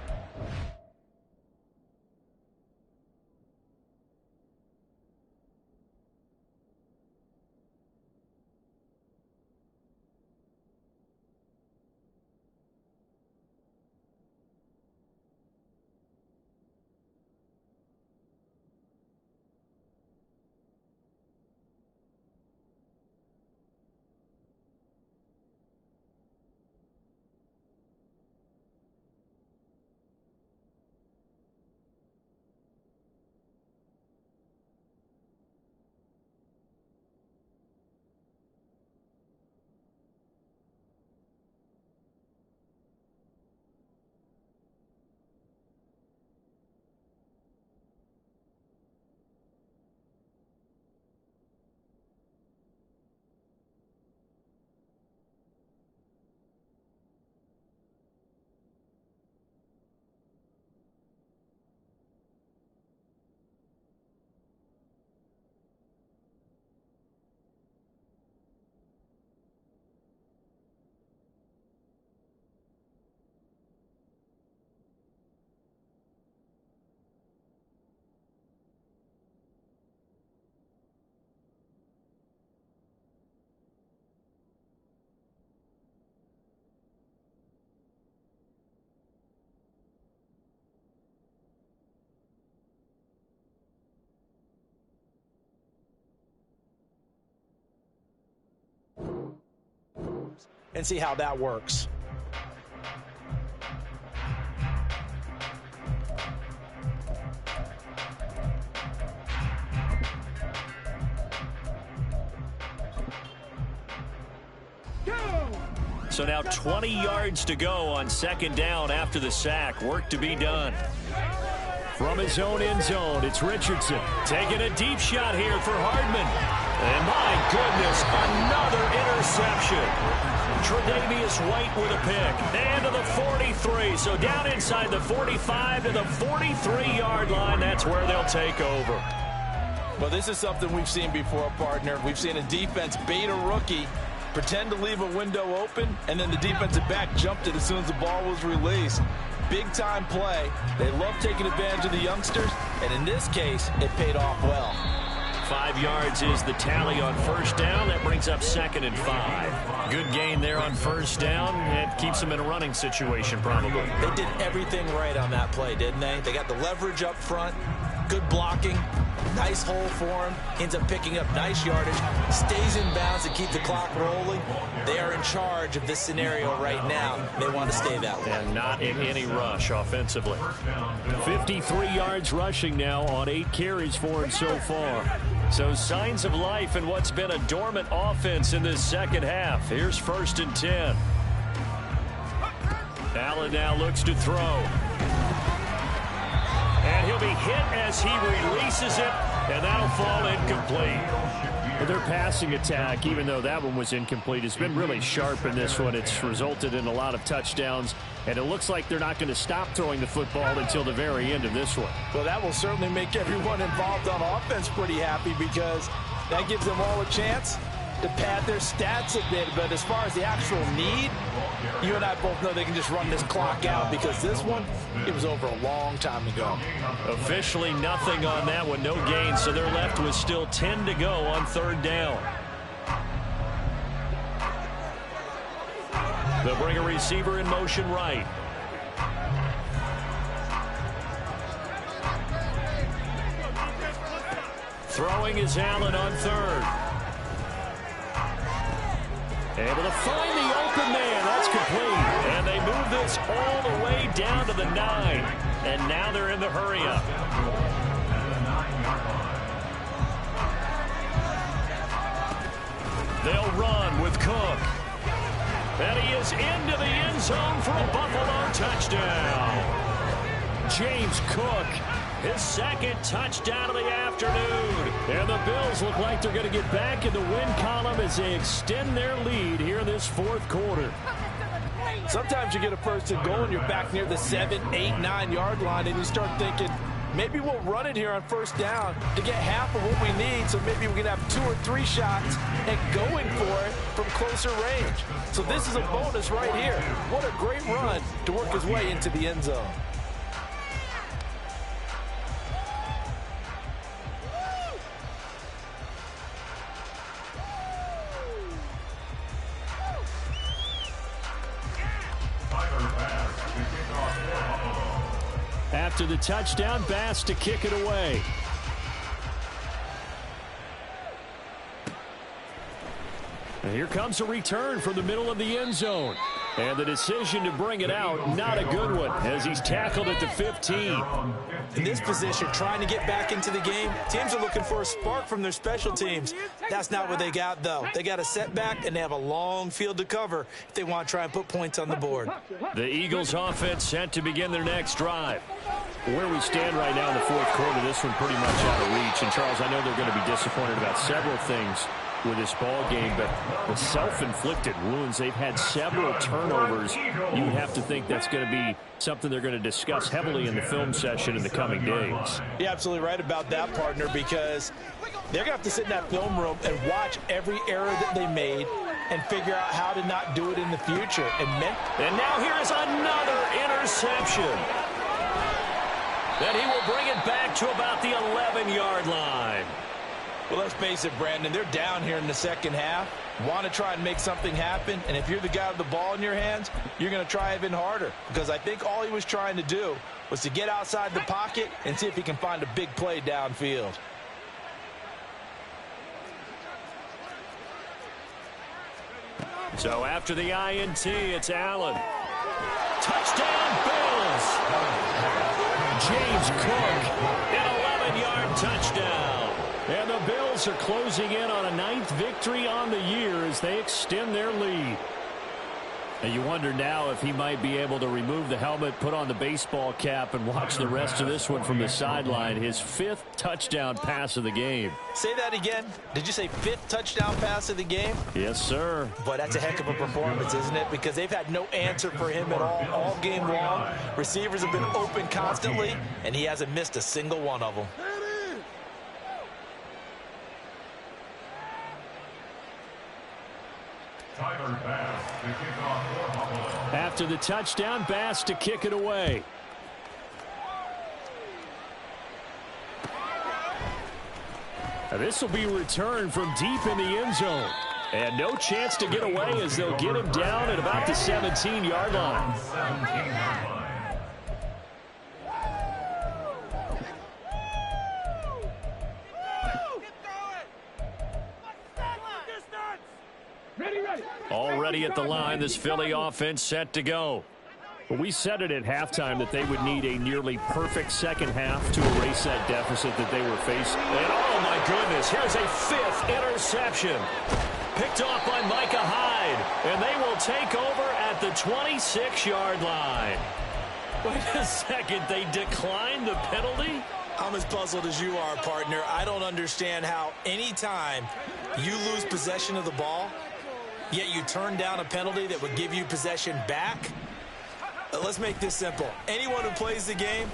and see how that works. So now 20 yards to go on second down after the sack. Work to be done. From his own end zone, it's Richardson taking a deep shot here for Hardman. And my goodness, another interception. Tre'Davious White with a pick. And to the 43. So down inside the 45 to the 43-yard line. That's where they'll take over. Well, this is something we've seen before, partner. We've seen a defense bait a rookie, pretend to leave a window open, and then the defensive back jumped it as soon as the ball was released. Big-time play. They love taking advantage of the youngsters, and in this case, it paid off well. 5 yards is the tally on first down. That brings up 2nd and 5. Good gain there on first down. It keeps them in a running situation, probably. They did everything right on that play, didn't they? They got the leverage up front, good blocking, nice hole for him, ends up picking up nice yardage, stays in bounds to keep the clock rolling. They are in charge of this scenario right now. They want to stay that way. And not in any rush offensively. 53 yards rushing now on 8 carries for him so far. So signs of life in what's been a dormant offense in this second half. Here's 1st and 10. Allen now looks to throw. And he'll be hit as he releases it, and that'll fall incomplete. But their passing attack, even though that one was incomplete, has been really sharp in this one. It's resulted in a lot of touchdowns, and it looks like they're not going to stop throwing the football until the very end of this one. Well, that will certainly make everyone involved on offense pretty happy, because that gives them all a chance to pad their stats a bit. But as far as the actual need, you and I both know they can just run this clock out, because this one, it was over a long time ago. Officially nothing on that one, no gain, so they're left with still 10 to go on 3rd down. They'll bring a receiver in motion right. Throwing is Allen on 3rd. Able to find the open man. That's complete. And they move this all the way down to the 9. And now they're in the hurry-up. They'll run with Cook. And he is into the end zone for a Buffalo touchdown. James Cook, his 2nd touchdown of the afternoon. And the Bills look like they're going to get back in the win column as they extend their lead here in this 4th quarter. Sometimes you get a 1st and goal and you're back near the 7, 8, 9 yard line, and you start thinking, maybe we'll run it here on 1st down to get half of what we need, so maybe we can have 2 or 3 shots at going for it from closer range. So this is a bonus right here. What a great run to work his way into the end zone. After the touchdown, Bass to kick it away. And here comes a return from the middle of the end zone. And the decision to bring it out, not a good one, as he's tackled at the 15. In this position, trying to get back into the game, teams are looking for a spark from their special teams. That's not what they got, though. They got a setback, and they have a long field to cover if they want to try and put points on the board. The Eagles offense set to begin their next drive. Where we stand right now in the 4th quarter, this one pretty much out of reach. And, Charles, I know they're going to be disappointed about several things with this ball game, but the self-inflicted wounds, they've had several turnovers. You have to think that's going to be something they're going to discuss heavily in the film session in the coming days. You're absolutely right about that, partner, because they're going to have to sit in that film room and watch every error that they made and figure out how to not do it in the future. And now here is another interception. Then he will bring it back to about the 11-yard line. Well, let's face it, Brandon, they're down here in the second half, want to try and make something happen, and if you're the guy with the ball in your hands, you're going to try even harder, because I think all he was trying to do was to get outside the pocket and see if he can find a big play downfield. So after the INT, it's Allen. Touchdown, Bills! James Cook, an 11-yard touchdown. And the Bills are closing in on a 9th victory on the year as they extend their lead. And you wonder now if he might be able to remove the helmet, put on the baseball cap, and watch the rest of this one from the sideline. His 5th touchdown pass of the game. Say that again. Did you say 5th touchdown pass of the game? Yes, sir. But that's a heck of a performance, isn't it? Because they've had no answer for him at all game long. Receivers have been open constantly, and he hasn't missed a single one of them. After the touchdown, Bass to kick it away. Now this will be returned from deep in the end zone. And no chance to get away as they'll get him down at about the 17-yard line. Already at the line, this Philly offense set to go. But we said it at halftime that they would need a nearly perfect second half to erase that deficit that they were facing. And oh my goodness, here's a 5th interception. Picked off by Micah Hyde. And they will take over at the 26-yard line. Wait a second, they declined the penalty? I'm as puzzled as you are, partner. I don't understand how anytime you lose possession of the ball, yet you turn down a penalty that would give you possession back. Let's make this simple. Anyone who plays the game,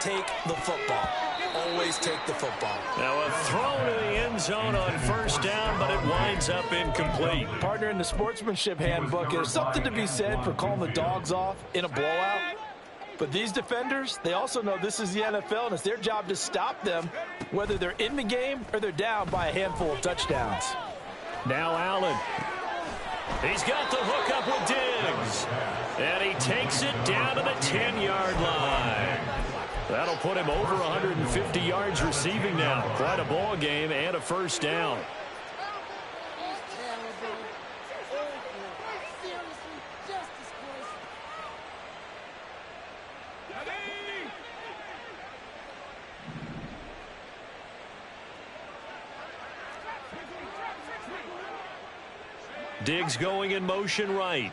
take the football. Always take the football. Now a throw to the end zone on first down, but it winds up incomplete. Partner, in the sportsmanship handbook, there's something to be said for calling the dogs off in a blowout. But these defenders, they also know this is the NFL, and it's their job to stop them, whether they're in the game or they're down by a handful of touchdowns. Now Allen. He's got the hook up with Diggs. And he takes it down to the 10-yard line. That'll put him over 150 yards receiving now. Quite a ball game and a first down. Diggs going in motion right.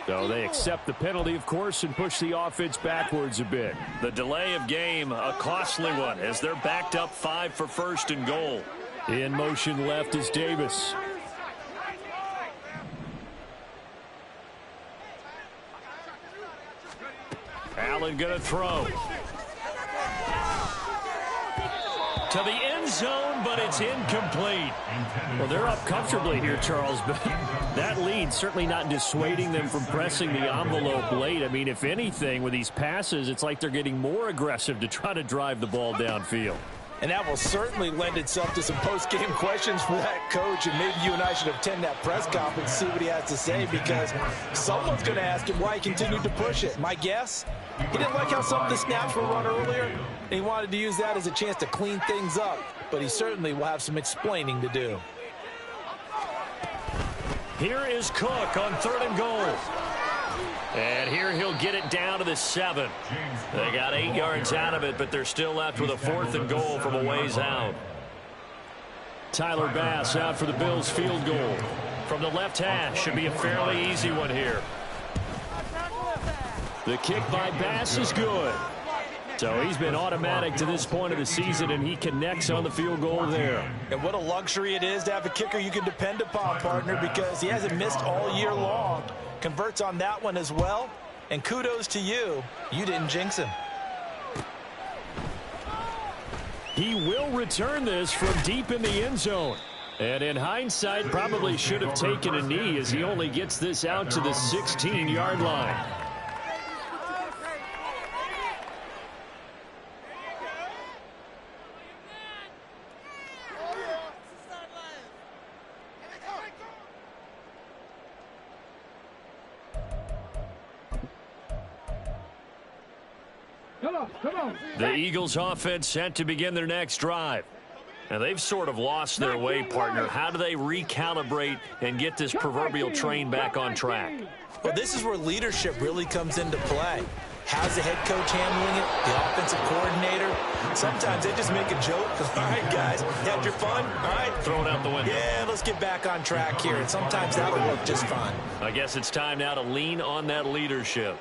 So they accept the penalty, of course, and push the offense backwards a bit. The delay of game, a costly one, as they're backed up 5 for first and goal. In motion left is Davis. Allen going to throw. To the end zone, but it's incomplete. Well, they're up comfortably here, Charles, but that lead certainly not dissuading them from pressing the envelope late. I mean, if anything, with these passes, it's like they're getting more aggressive to try to drive the ball downfield. And that will certainly lend itself to some post-game questions for that coach, and maybe you and I should attend that press conference and see what he has to say, because someone's going to ask him why he continued to push it. My guess, he didn't like how some of the snaps were run earlier, and he wanted to use that as a chance to clean things up, but he certainly will have some explaining to do. Here is Cook on 3rd and goal. And here he'll get it down to the 7. They got 8 yards out of it, but they're still left with a 4th and goal from a ways out. Tyler Bass out for the Bills field goal. From the left hash, should be a fairly easy one here. The kick by Bass is good. So he's been automatic to this point of the season, and he connects on the field goal there. And what a luxury it is to have a kicker you can depend upon, partner, because he hasn't missed all year long. Converts on that one as well. And kudos to you. You didn't jinx him. He will return this from deep in the end zone. And in hindsight, probably should have taken a knee as he only gets this out to the 16-yard line. Come on. The Eagles offense set to begin their next drive. Now, they've sort of lost their way, partner. How do they recalibrate and get this proverbial train back on track? Well, this is where leadership really comes into play. How's the head coach handling it? The offensive coordinator? Sometimes they just make a joke. All right, guys, had your fun? All right. Throw it out the window. Yeah, let's get back on track here. And sometimes that'll work just fine. I guess it's time now to lean on that leadership.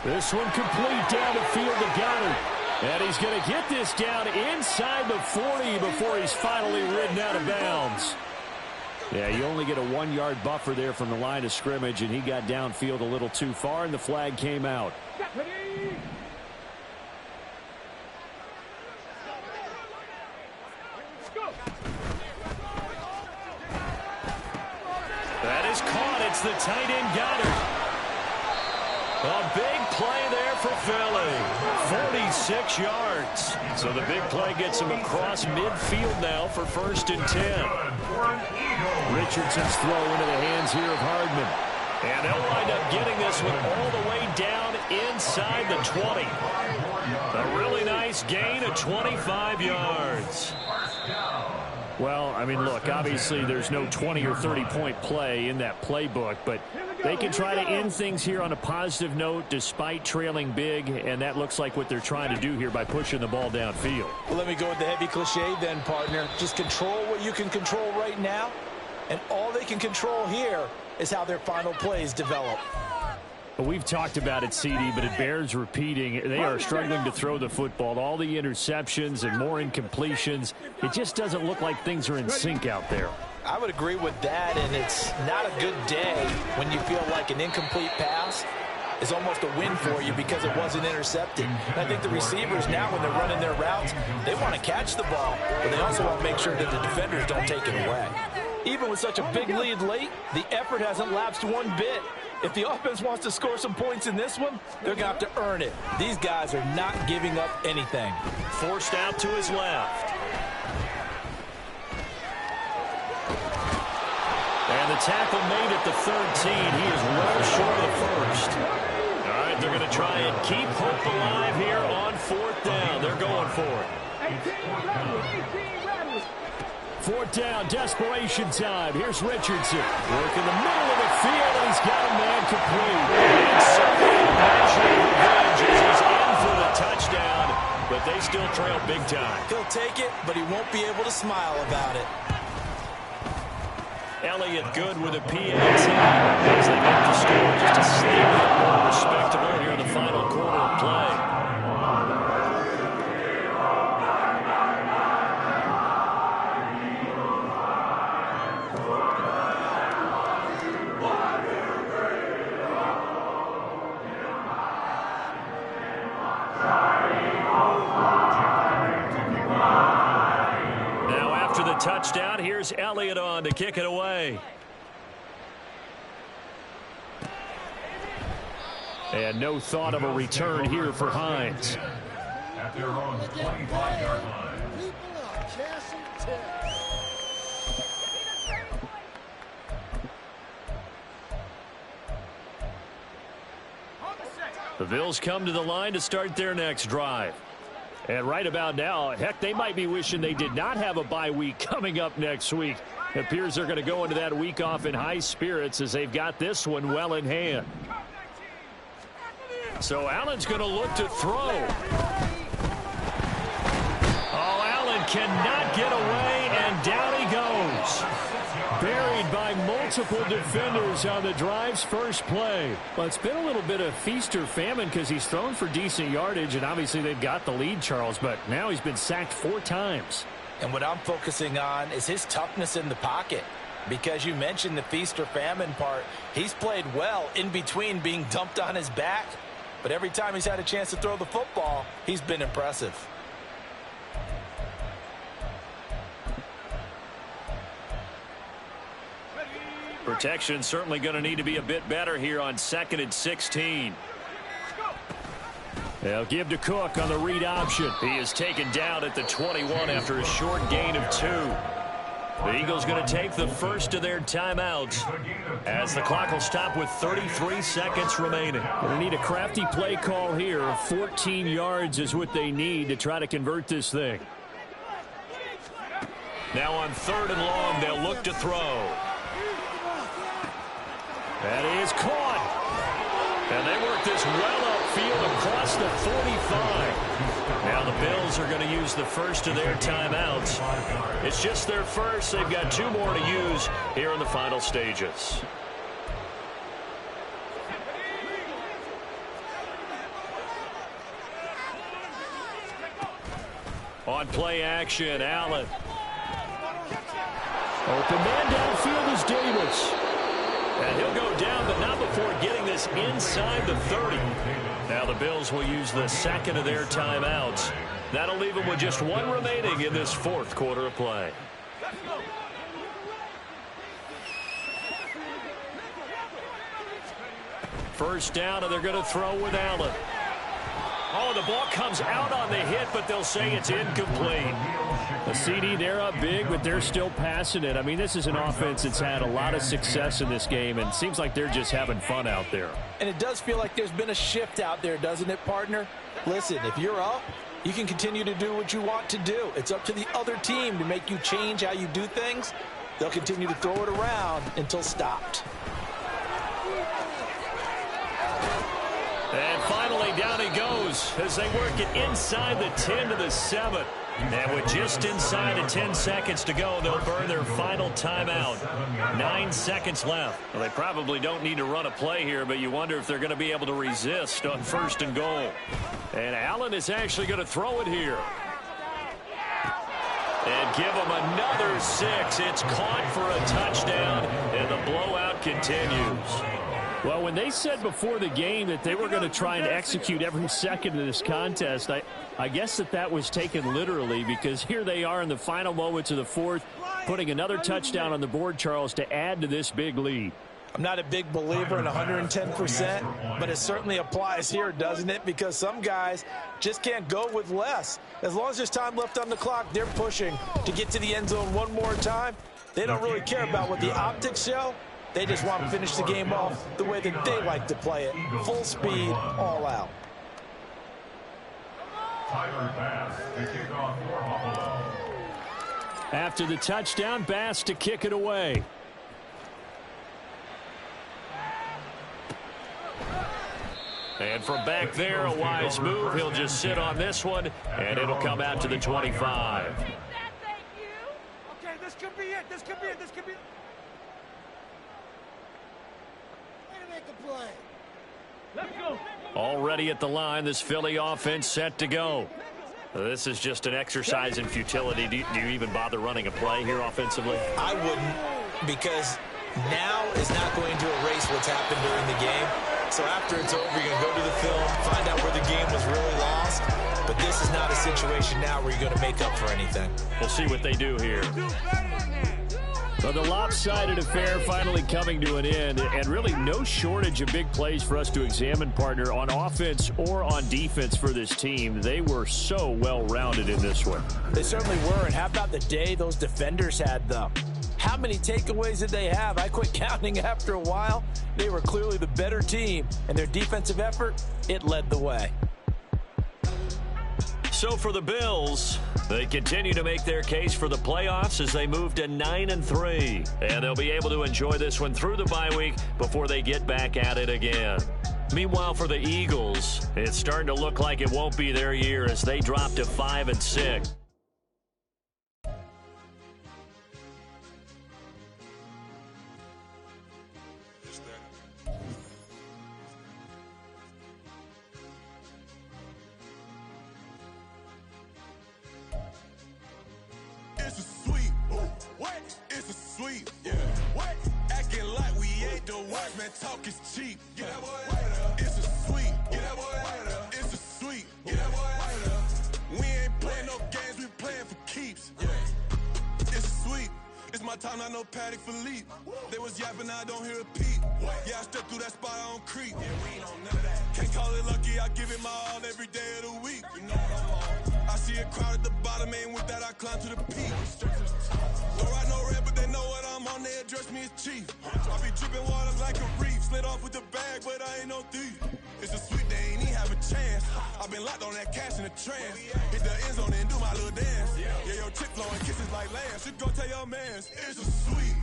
This one complete down the field to Goddard. And he's going to get this down inside the 40 before he's finally ridden out of bounds. Yeah, you only get a 1-yard buffer there from the line of scrimmage, and he got downfield a little too far, and the flag came out. That is caught. It's the tight end Goddard. A big play there for Philly. 46 yards. So the big play gets him across midfield now for 1st and 10. Richardson's throw into the hands here of Hardman. And they'll wind up getting this one all the way down inside the 20. A really nice gain of 25 yards. Well, I mean, look, obviously there's no 20 or 30-point play in that playbook, but they can try to end things here on a positive note despite trailing big, and that looks like what they're trying to do here by pushing the ball downfield. Well, let me go with the heavy cliche then, partner. Just control what you can control right now, and all they can control here is how their final plays develop. We've talked about it, CD, but it bears repeating. They are struggling to throw the football. All the interceptions and more incompletions. It just doesn't look like things are in sync out there. I would agree with that, and it's not a good day when you feel like an incomplete pass is almost a win for you because it wasn't intercepted. And I think the receivers now, when they're running their routes, they want to catch the ball, but they also want to make sure that the defenders don't take it away. Even with such a big lead late, the effort hasn't lapsed one bit. If the offense wants to score some points in this one, they're going to have to earn it. These guys are not giving up anything. Forced out to his left. And the tackle made at the 13. He is well short of the first. All right, they're going to try and keep hope alive here on 4th down. They're going for it. 4th down, desperation time. Here's Richardson. Work in the middle of the field, and he's got a man complete. And certainly measuring revenge as he's in for the touchdown, but they still trail big time. He'll take it, but he won't be able to smile about it. Elliott good with a PAT as they get the score just a slightly more respectable here in the final quarter of play. Touchdown. Here's Elliott on to kick it away. And no thought of a return here for Hines. At their own 25-yard line. The Bills come to the line to start their next drive. And right about now, heck, they might be wishing they did not have a bye week coming up next week. It appears they're going to go into that week off in high spirits as they've got this one well in hand. So Allen's going to look to throw. Oh, Allen cannot get away, and down he goes. Buried by multiple defenders on the drive's first play. Well, it's been a little bit of feast or famine because he's thrown for decent yardage, and obviously they've got the lead, Charles, but now he's been sacked 4 times. And what I'm focusing on is his toughness in the pocket. Because you mentioned the feast or famine part, he's played well in between being dumped on his back. But every time he's had a chance to throw the football, he's been impressive. Protection certainly going to need to be a bit better here on 2nd and 16. They'll give to Cook on the read option. He is taken down at the 21 after a short gain of 2. The Eagles going to take the first of their timeouts as the clock will stop with 33 seconds remaining. They need a crafty play call here. 14 yards is what they need to try to convert this thing. Now on 3rd and long, they'll look to throw. That is caught. And they work this well upfield across the 45. Now the Bills are going to use the first of their timeouts. It's just their first. They've got 2 more to use here in the final stages. On play action, Allen. Open man downfield is Davis. And he'll go down, but not before getting this inside the 30. Now the Bills will use the second of their timeouts. That'll leave them with just 1 remaining in this 4th quarter of play. First down, and they're going to throw with Allen. Oh, the ball comes out on the hit, but they'll say it's incomplete. The CD, they're up big, but they're still passing it. I mean, this is an offense that's had a lot of success in this game, and it seems like they're just having fun out there. And it does feel like there's been a shift out there, doesn't it, partner? Listen, if you're up, you can continue to do what you want to do. It's up to the other team to make you change how you do things. They'll continue to throw it around until stopped. And finally, down he goes as they work it inside the 10 to the 7. And with just inside of 10 seconds to go, they'll burn their final timeout. 9 seconds left. Well, they probably don't need to run a play here, but you wonder if they're going to be able to resist on 1st and goal. And Allen is actually going to throw it here. And give them another 6. It's caught for a touchdown, and the blowout continues. Well, when they said before the game that they were going to try and execute every second of this contest, I guess that was taken literally, because here they are in the final moments of the 4th, putting another touchdown on the board, Charles, to add to this big lead. I'm not a big believer in 110%, but it certainly applies here, doesn't it? Because some guys just can't go with less. As long as there's time left on the clock, they're pushing to get to the end zone one more time. They don't really care about what the optics show. They just want to finish the game off the way that they like to play it. Full speed, all out. Tyler Bass to kick off for Buffalo. After the touchdown, Bass to kick it away. And from back there, a wise move. He'll just sit on this one, and it'll come out to the 25. Okay, this could be it. This could be it. This could be it. Play. Let's go. Already at the line, this Philly offense set to go. This is just an exercise in futility. Do you even bother running a play here offensively? I wouldn't, because now is not going to erase what's happened during the game. So after it's over, you're going to go to the film, find out where the game was really lost. But this is not a situation now where you're going to make up for anything. We'll see what they do here. Well, the lopsided affair finally coming to an end, and really no shortage of big plays for us to examine, partner, on offense or on defense for this team. They were so well-rounded in this one. They certainly were, and how about the day those defenders had, though? How many takeaways did they have? I quit counting after a while. They were clearly the better team, and their defensive effort, it led the way. So for the Bills, they continue to make their case for the playoffs as they move to 9-3. And they'll be able to enjoy this one through the bye week before they get back at it again. Meanwhile, for the Eagles, it's starting to look like it won't be their year as they drop to 5-6. It's a sweet. What? It's a sweet. Yeah. What? Acting like we ain't the worst, man. Talk is cheap. Get that boy. It's a sweet. Get that boy. It's a sweet. Get that boy. We ain't playing no games. We playing for keeps. Yeah. It's a sweet. It's my time, not no Paddock for leap. They was yapping, I don't hear a peep. Yeah, I step through that spot, I don't creep. Yeah, we ain't on none of that. Can't call it lucky, I give it my all every day of the week. You know what I'm on. I see a crowd at the bottom, ain't with that I climb to the peak. Don't ride no red, but they know what I'm on, they address me as chief. I be dripping water like a reef, slid off with the bag, but I ain't no thief. It's a sweet, they ain't even have a chance. I been locked on that cash in a trance. Hit the end zone and do my little dance. Yeah, your chick blowing kisses like lambs. You go tell your mans, it's a sweet.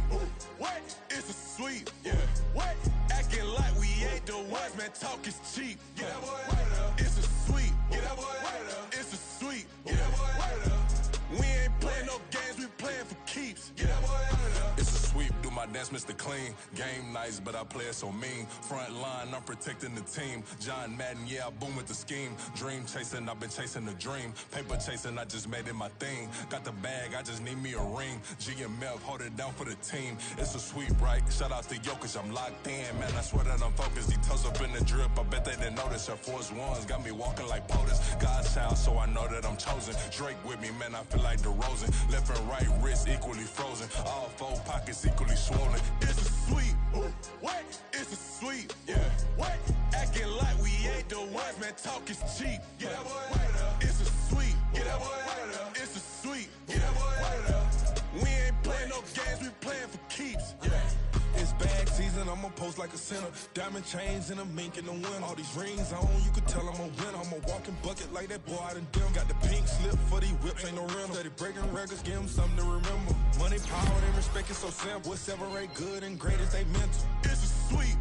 What? It's a sweet. Yeah. What? Acting like we ain't the ones, man, talk is cheap. Get that boy out of. It's a sweet. Get that boy out of. It's a sweet. Get that boy out of. We ain't playing no games, we playing for keeps. Get that boy out of. It's a sweep, do my dance, Mr. Clean. Game nice, but I play it so mean. Front line, I'm protecting the team. John Madden, yeah, I boom with the scheme. Dream chasing, I've been chasing the dream. Paper chasing, I just made it my thing. Got the bag, I just need me a ring. GMF, hold it down for the team. It's a sweep, right? Shout out to Jokic, I'm locked in. Man, I swear that I'm focused. These toes up in the drip, I bet they didn't notice. Her force ones got me walking like POTUS. God's child, so I know that I'm chosen. Drake with me, man, I feel like DeRozan. Left and right wrist equally frozen. All four pockets equally swollen. It's a sweet. What? It's a sweet. Yeah. What? Acting like we ain't the ones, man, talk is cheap. Get that boy out of. It's a sweet. Get that boy out of. It's a sweet. Get that boy out of. We ain't playing no games, we playing for keeps. Yeah. It's bag season, I'ma post like a sinner. Diamond chains and a mink in the wind. All these rings on, you could tell I'm a winner. I'm a walking bucket like that boy out in dim. Got the pink slip for these whips, ain't no rental. Steady breaking records, give them something to remember. Money, power, and respect is so simple. What separate good and great is they mental. It's a sweet.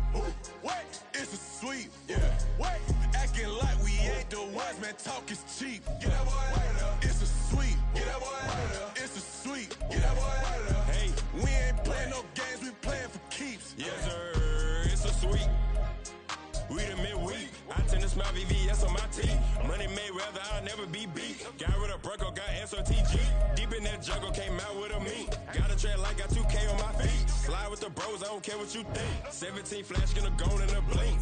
What? It's a sweet. Yeah. What? Acting like we ain't the ones, man, talk is cheap. Get that boy out of. It's a sweet. Get that boy out of. It's a sweet. Get that boy out of. Hey, we ain't playing no games, we playing for keeps. Yes, sir. It's a sweet. We the midweek. I tend to smell VVS on my teeth. Money made rather I'll never be beat. Got rid of Bronco, got SOTG. Deep in that jungle, came out with a meat. Got a tread like got 2K on my feet. Slide with the bros, I don't care what you think. 17 flash, gonna go in a blink.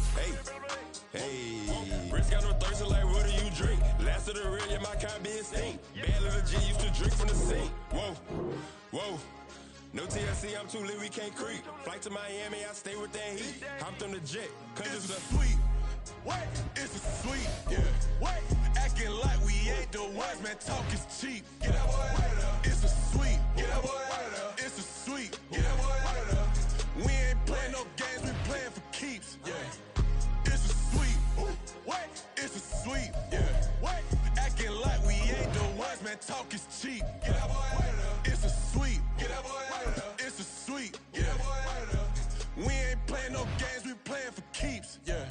Hey, hey. Wrist got no thirst, like what do you drink? Last of the real, yeah, my kind be extinct. Bad little G used to drink from the sink. Whoa, whoa. No TLC, I'm too lit, we can't creep. Flight to Miami, I stay with that heat. Hopped on the jet, cause it's a sweet. What? It's a sweet. Yeah. What? Acting like we ain't the ones, man, talk is cheap. Get that boy out of. It's a sweet. Get that boy out of. It's a sweet. Get that boy out of. We ain't playing no games, we playing for keeps. Yeah. It's a sweet. What? It's a sweet. Yeah. What? Acting like we ain't the ones, man, talk is cheap. Get that boy out of. It's a sweet. Get that boy out of. It's a sweet. Get that boy out of. We ain't playing no games, we playing for keeps. Yeah.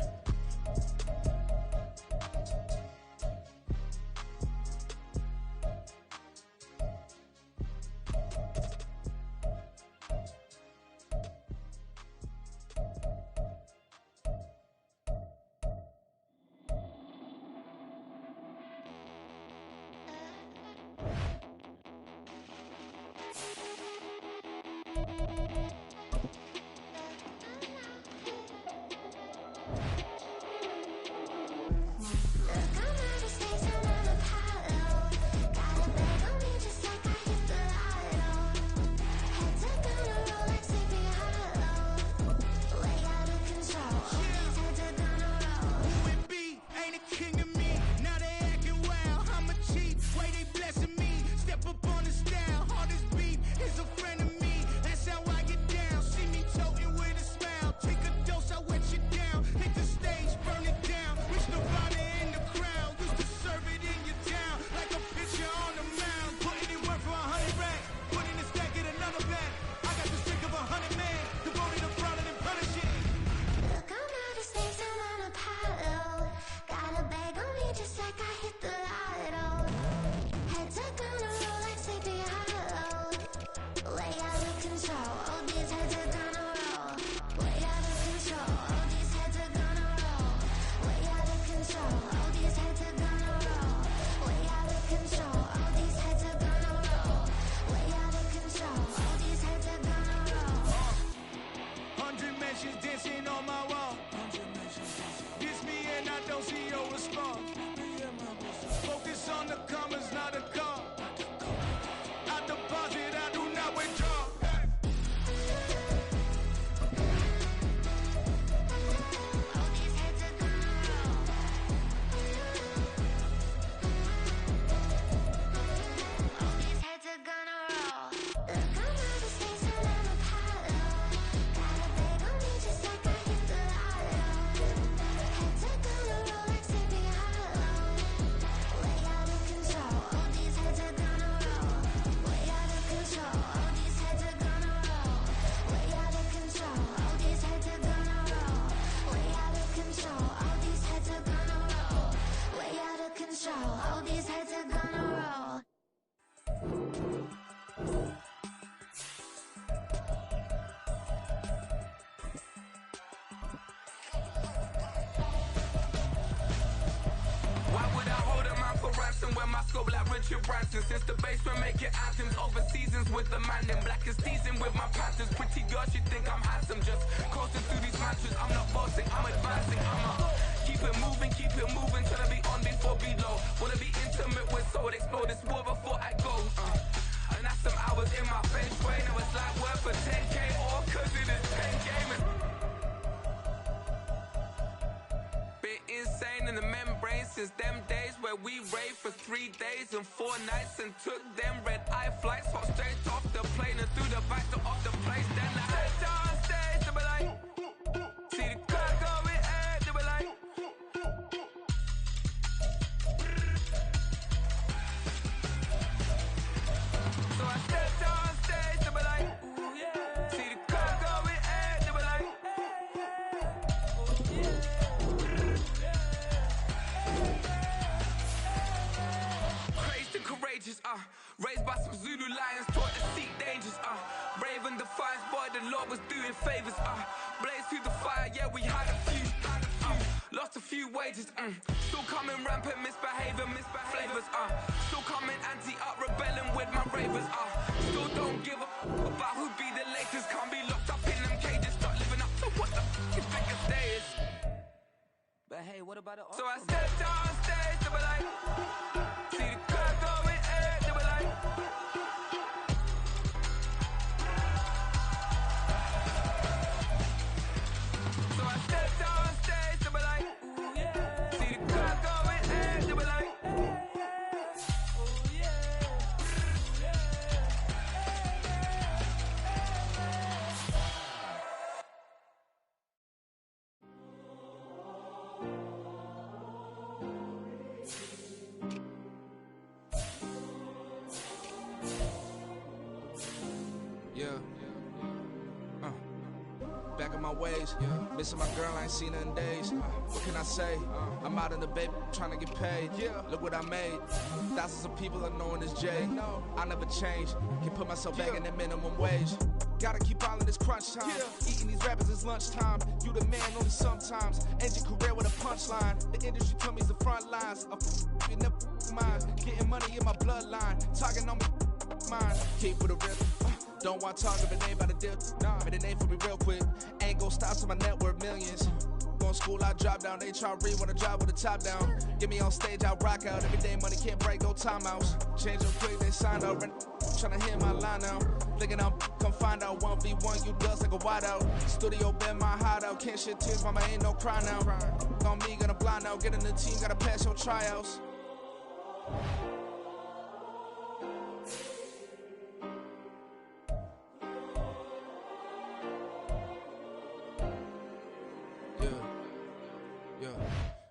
scope like Richard Branson. Since the basement making anthems over seasons with the man in black is seasoned with my Panthers. Pretty girls, you think I'm handsome. Just coasting through these matches. I'm not bossing, I'm advancing. Keep it moving till I be on before below. Wanna be intimate with soul, explore this war before I go. And that's some hours in my feng shui. Now it's like work for 10K or cause it is 10 gaming. Been insane in the membrane since them days where we raved for 3 days and 4 nights and took them red-eye flights. Hot straight off the plane and through the back to off the place. Then I head on stage to be like, see the car going ahead to be like. So I stepped on stage to be like, ooh yeah. See the car going ahead to be like, ooh yeah. Crazed and courageous, raised by some Zulu lions, taught to seek dangers, brave and defiant, boy, the Lord was doing favors, blaze through the fire, yeah, we had a few, lost a few wages, still coming rampant, misbehaving, flavors, still coming anti-up, rebelling with my ravers, still don't give a about who be the latest, can't be locked up in them cages, start living up to what the f*** is biggest day is. But hey, what about it? So I stepped on stage to be like, see the car going ahead to be like. So I stepped on stage to be like, ooh yeah. See the car going ahead to be like, ooh yeah. Yeah. Back in my ways, missing my girl, I ain't seen her in days. What can I say? I'm out in the baby, trying to get paid. Look what I made. Thousands of people are knowing this Jay. I never change. Can put myself back in the minimum wage. Gotta keep all in this crunch time. Eating these rappers is lunchtime. You the man only sometimes. End your career with a punchline. The industry told me it's the front lines. You never mind. Getting money in my bloodline. Talking on me, mine. Keep with a rip. Don't want to talk if it ain't about a dip. Made a name for me real quick. Ain't gon' stop till my net worth millions. Going to school, I drop down. They try to read when I drive with the top down. Get me on stage, I rock out. Every day money can't break, go timeouts. Change them quick, they sign up. Tryna hear my line now. Thinking I'm come find out 1v1, you dust like a wideout. Studio been my hideout. Can't shed tears, mama ain't no cry now. On me, gonna blind out. Get in the team, gotta pass your tryouts.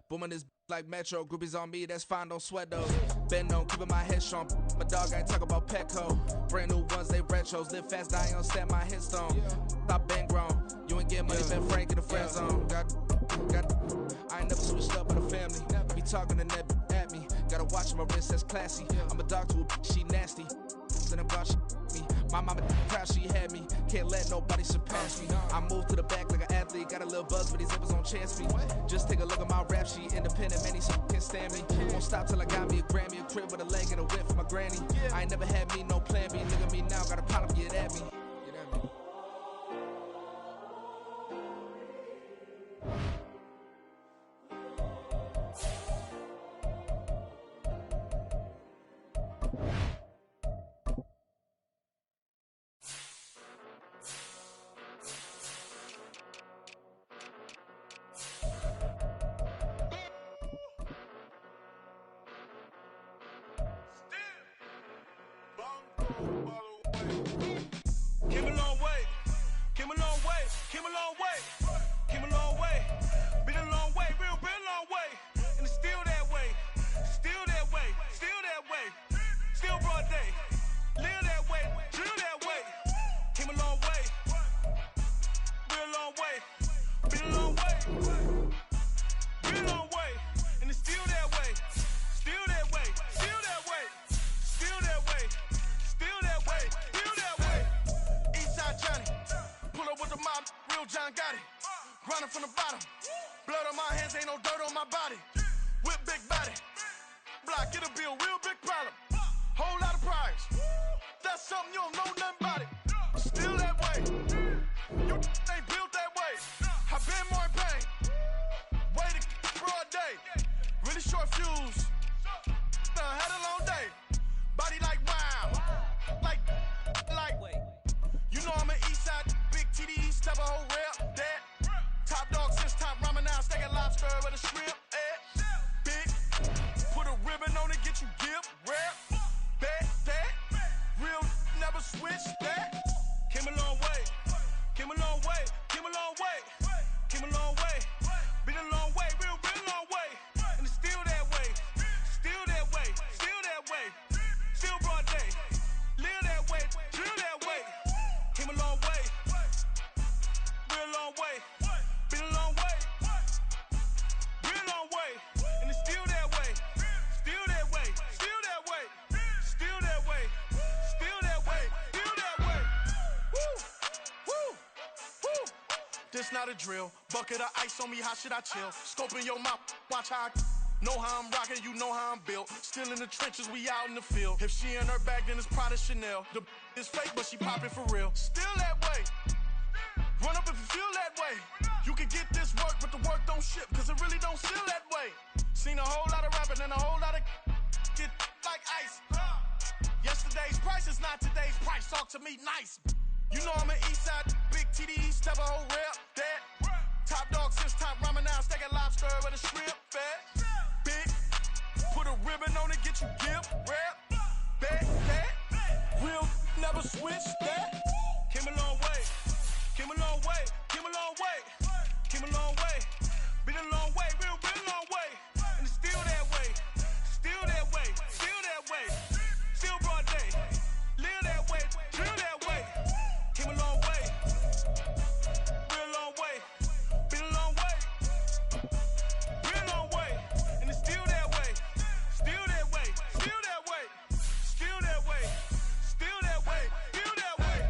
Booming this like Metro, groupies on me, that's fine, don't sweat though. Been on, keeping my head strong. My dog, I ain't talk about Petco. Brand new ones, they retros. Live fast, I ain't on set my headstone. Stop been grown. You ain't getting money, been Frank in the friend zone. I ain't never switched up on the family. Be talking to that at me. Gotta watch my wrist, that's classy. I'm a dog to a she nasty. And I'm glad she me. My mama proud she had me. Can't let nobody surpass me. I moved to the back like an athlete. Got a little buzz, but these zippers don't chance me. Just take a look at my rap sheet. Independent, man, these can't stand me. Won't stop till I got me a Grammy, a crib with a leg and a whip for my granny. I ain't never had me no plan B. Look at me now, got a problem, get at me. block, it'll be a real big problem. Whole lot of prize. That's something you don't know nothing about it. Still that way. You ain't built that way. I been more in pain. Way to broad day. Really short fuse. Had a long day. Body like wow. Like. You know I'm an east side, big TDs, type of whole rep. That. Top dog since top ramen now, steak lobster with a shrimp. Big. Put a ribbon on it, get you gift. Rep. Bet that. Real never switch that. Came a long way. Came a long way. Came a long way. Came a long way. Been a long way. Real long way. And it's still that way. Still that way. Still that way. Still broad day. Live that way. Drill that way. Came a long way. Real long way. Been a long way. Real long way. And it's still that way. Still that way. Still that way. Still that way. Still that way. Still that way. Woo. Woo. Woo. This not a drill. Bucket of ice on me, how should I chill? Scoping your mouth, watch how I know how I'm rocking, you know how I'm built. Still in the trenches, we out in the field. If she in her bag, then it's Prada Chanel. The is fake, but she popping for real. Still that way. Run up if you feel that way. You can get this work, but the work don't ship, cause it really don't feel that way. Seen a whole lot of rapping and a whole lot of get like ice. Yesterday's price is not today's price. Talk to me nice. You know I'm an east side, big TDs, type of whole rep. That. Top dog since top ramen now, steak lobster with a shrimp. Fat. Big. Put a ribbon on it, get you gift. Rep. Bet that. Real never switch that. Came a long way. Came a long way. Came a long way. Came a long way. Been a long way. Real long way. And it's still that way. Still that way. Still that way. Still broad day. Live that way. Drill that way. Came a long way. Real long way. Been a long way. Real long way. And it's still that way. Still that way. Still that way. Still that way. Still that way. Still that way.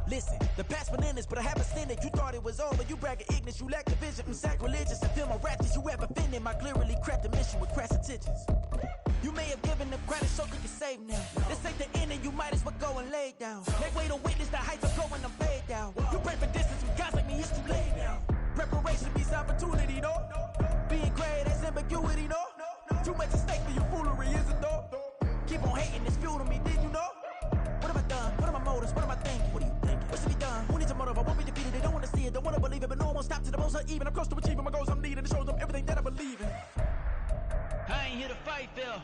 Listen, the past bananas, but I haven't seen it. You thought it was over, you bragging ignorance, you lack the vision. I'm sacrilegious, I feel my ratchets, you have offended. I clearly craft the mission with crass intentions. You may have given them credit so you can save now. This ain't the end and you might as well go and lay down. Make way to witness the heights I'm going, I'm fade down. You pray for distance with guys like me, it's too late now. Preparation means opportunity, no? Being great, that's ambiguity, no? Too much at stake for your foolery, is it though? Keep on hating, it's fuel to me, did you know? What have I done? What are my motives? What am I thinking? What are you thinking? What should be done? Who needs a motive? I won't be defeated. They don't want to see it, don't want to believe it, but no one won't stop to the most even. I'm close to achieving my goals I'm needing. It shows them everything that I believe in. I ain't here to fight, Phil.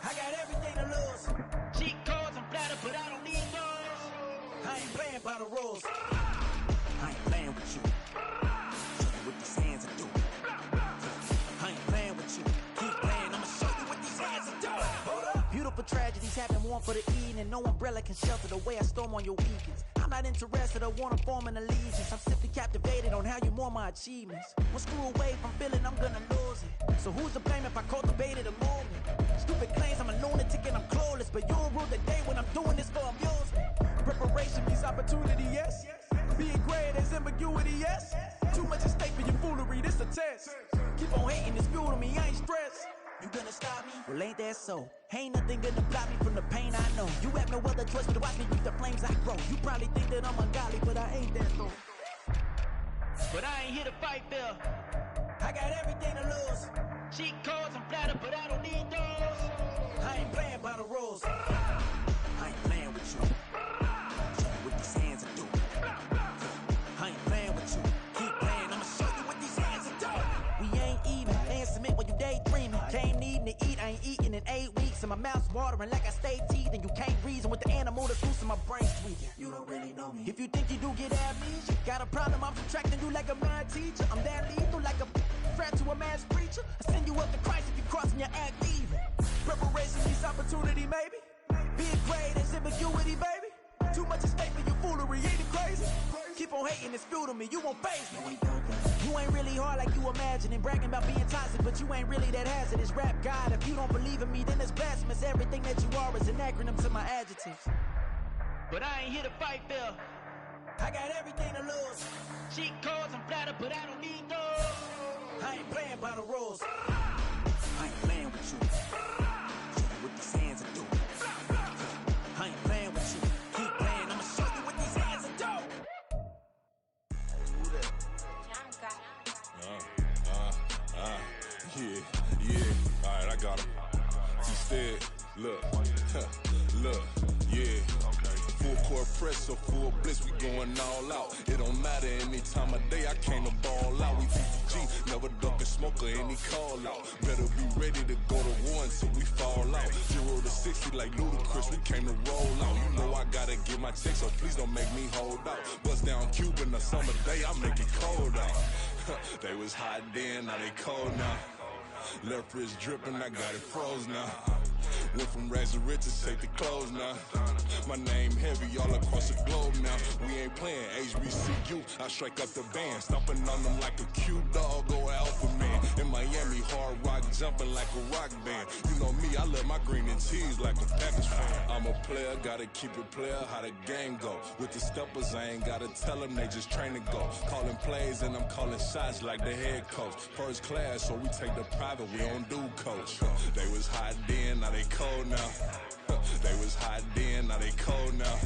I got everything to lose. Cheat codes and flatter, but I don't need those. I ain't playing by the rules. I ain't playing with you. Show you what these hands are doing. I ain't playing with you. Keep playing, I'ma show you what these hands are doing. Hold up. Beautiful tragedies happen, one for the evening. No umbrella can shelter the way I storm on your weekends. I'm not interested, I wanna form an allegiance. I'm simply captivated on how you more my achievements. One screw away from feeling I'm gonna lose it. So who's to blame if I cultivated a movement? Stupid claims I'm a lunatic and I'm clueless, but you'll rule the day when I'm doing this for amusement. Preparation means opportunity, yes. Being great is ambiguity, yes. Too much at stake for your foolery, this a test. Keep on hating, it's fuel to me, I ain't stressed. You gonna stop me? Well, ain't that so? Ain't nothing gonna block me from the pain I know. You have no other choice but to watch me reach the flames I grow. You probably think that I'm ungodly, but I ain't that though. But I ain't here to fight, Phil. I got everything to lose. Cheat codes and flatter, but I don't need those. I ain't playing by the rules. I ain't playing with you. Show you what these hands are doing. I ain't playing with you. Keep playing, I'ma show you what these hands are doing. We ain't even. They ain't submit when you daydreaming. Came needing to eat, I ain't eating in 8 weeks. And my mouth's watering like I stay teeth. And you can't reason with the animal that's loose in my brain's tweaking. You don't really know me. If you think you do get amnesia, got a problem, I'm subtracting you like a mad teacher. I'm that lethal like a threat to a mass preacher. I send you up to Christ if you crossing your act even. Preparation means opportunity, maybe. Being great is ambiguity, baby. Too much at stake for your foolery, ain't it crazy? Keep keep on hating, it's fuel to me. You won't face me. You ain't really hard like you imagining. Bragging about being toxic, but you ain't really that hazardous. Rap God, if you don't believe in me, then it's blasphemous. Everything that you are is an acronym to my adjectives. But I ain't here to fight, Phil. I got everything to lose. Cheat codes, I'm flattered, but I don't need those. I ain't playing by the rules. I ain't playing with you. Show you what these hands are doing. I ain't playing with you. Keep playing, I'ma show you what these hands are doing. Yeah. All right, I got him. Instead, look, yeah. Full court press, so full blitz, we going all out. It don't matter any time of day, I came to ball out. We PPG, never duck a smoker, any call out. Better be ready to go to war until we fall out. 0 to 60 like Ludacris, we came to roll out. You know I gotta get my check, so please don't make me hold out. Bust down Cuban a summer day, I make it cold out. They was hot then, now they cold now. Left wrist dripping, I got it froze now. Went from rags to riches, take the clothes now. My name heavy all across the globe now. We ain't playing HBCU, I strike up the band. Stomping on them like a cute dog or alpha man. In Miami, hard rock jumping like a rock band. You know me, I love my green and cheese like a Packers fan. I'm a player, gotta keep it player, how the game go. With the steppers, I ain't gotta tell them, they just train to go. Calling plays and I'm calling shots like the head coach. First class, so we take the private, we don't do coach. They was hot then, now they cold now. They was hot then, now they cold now.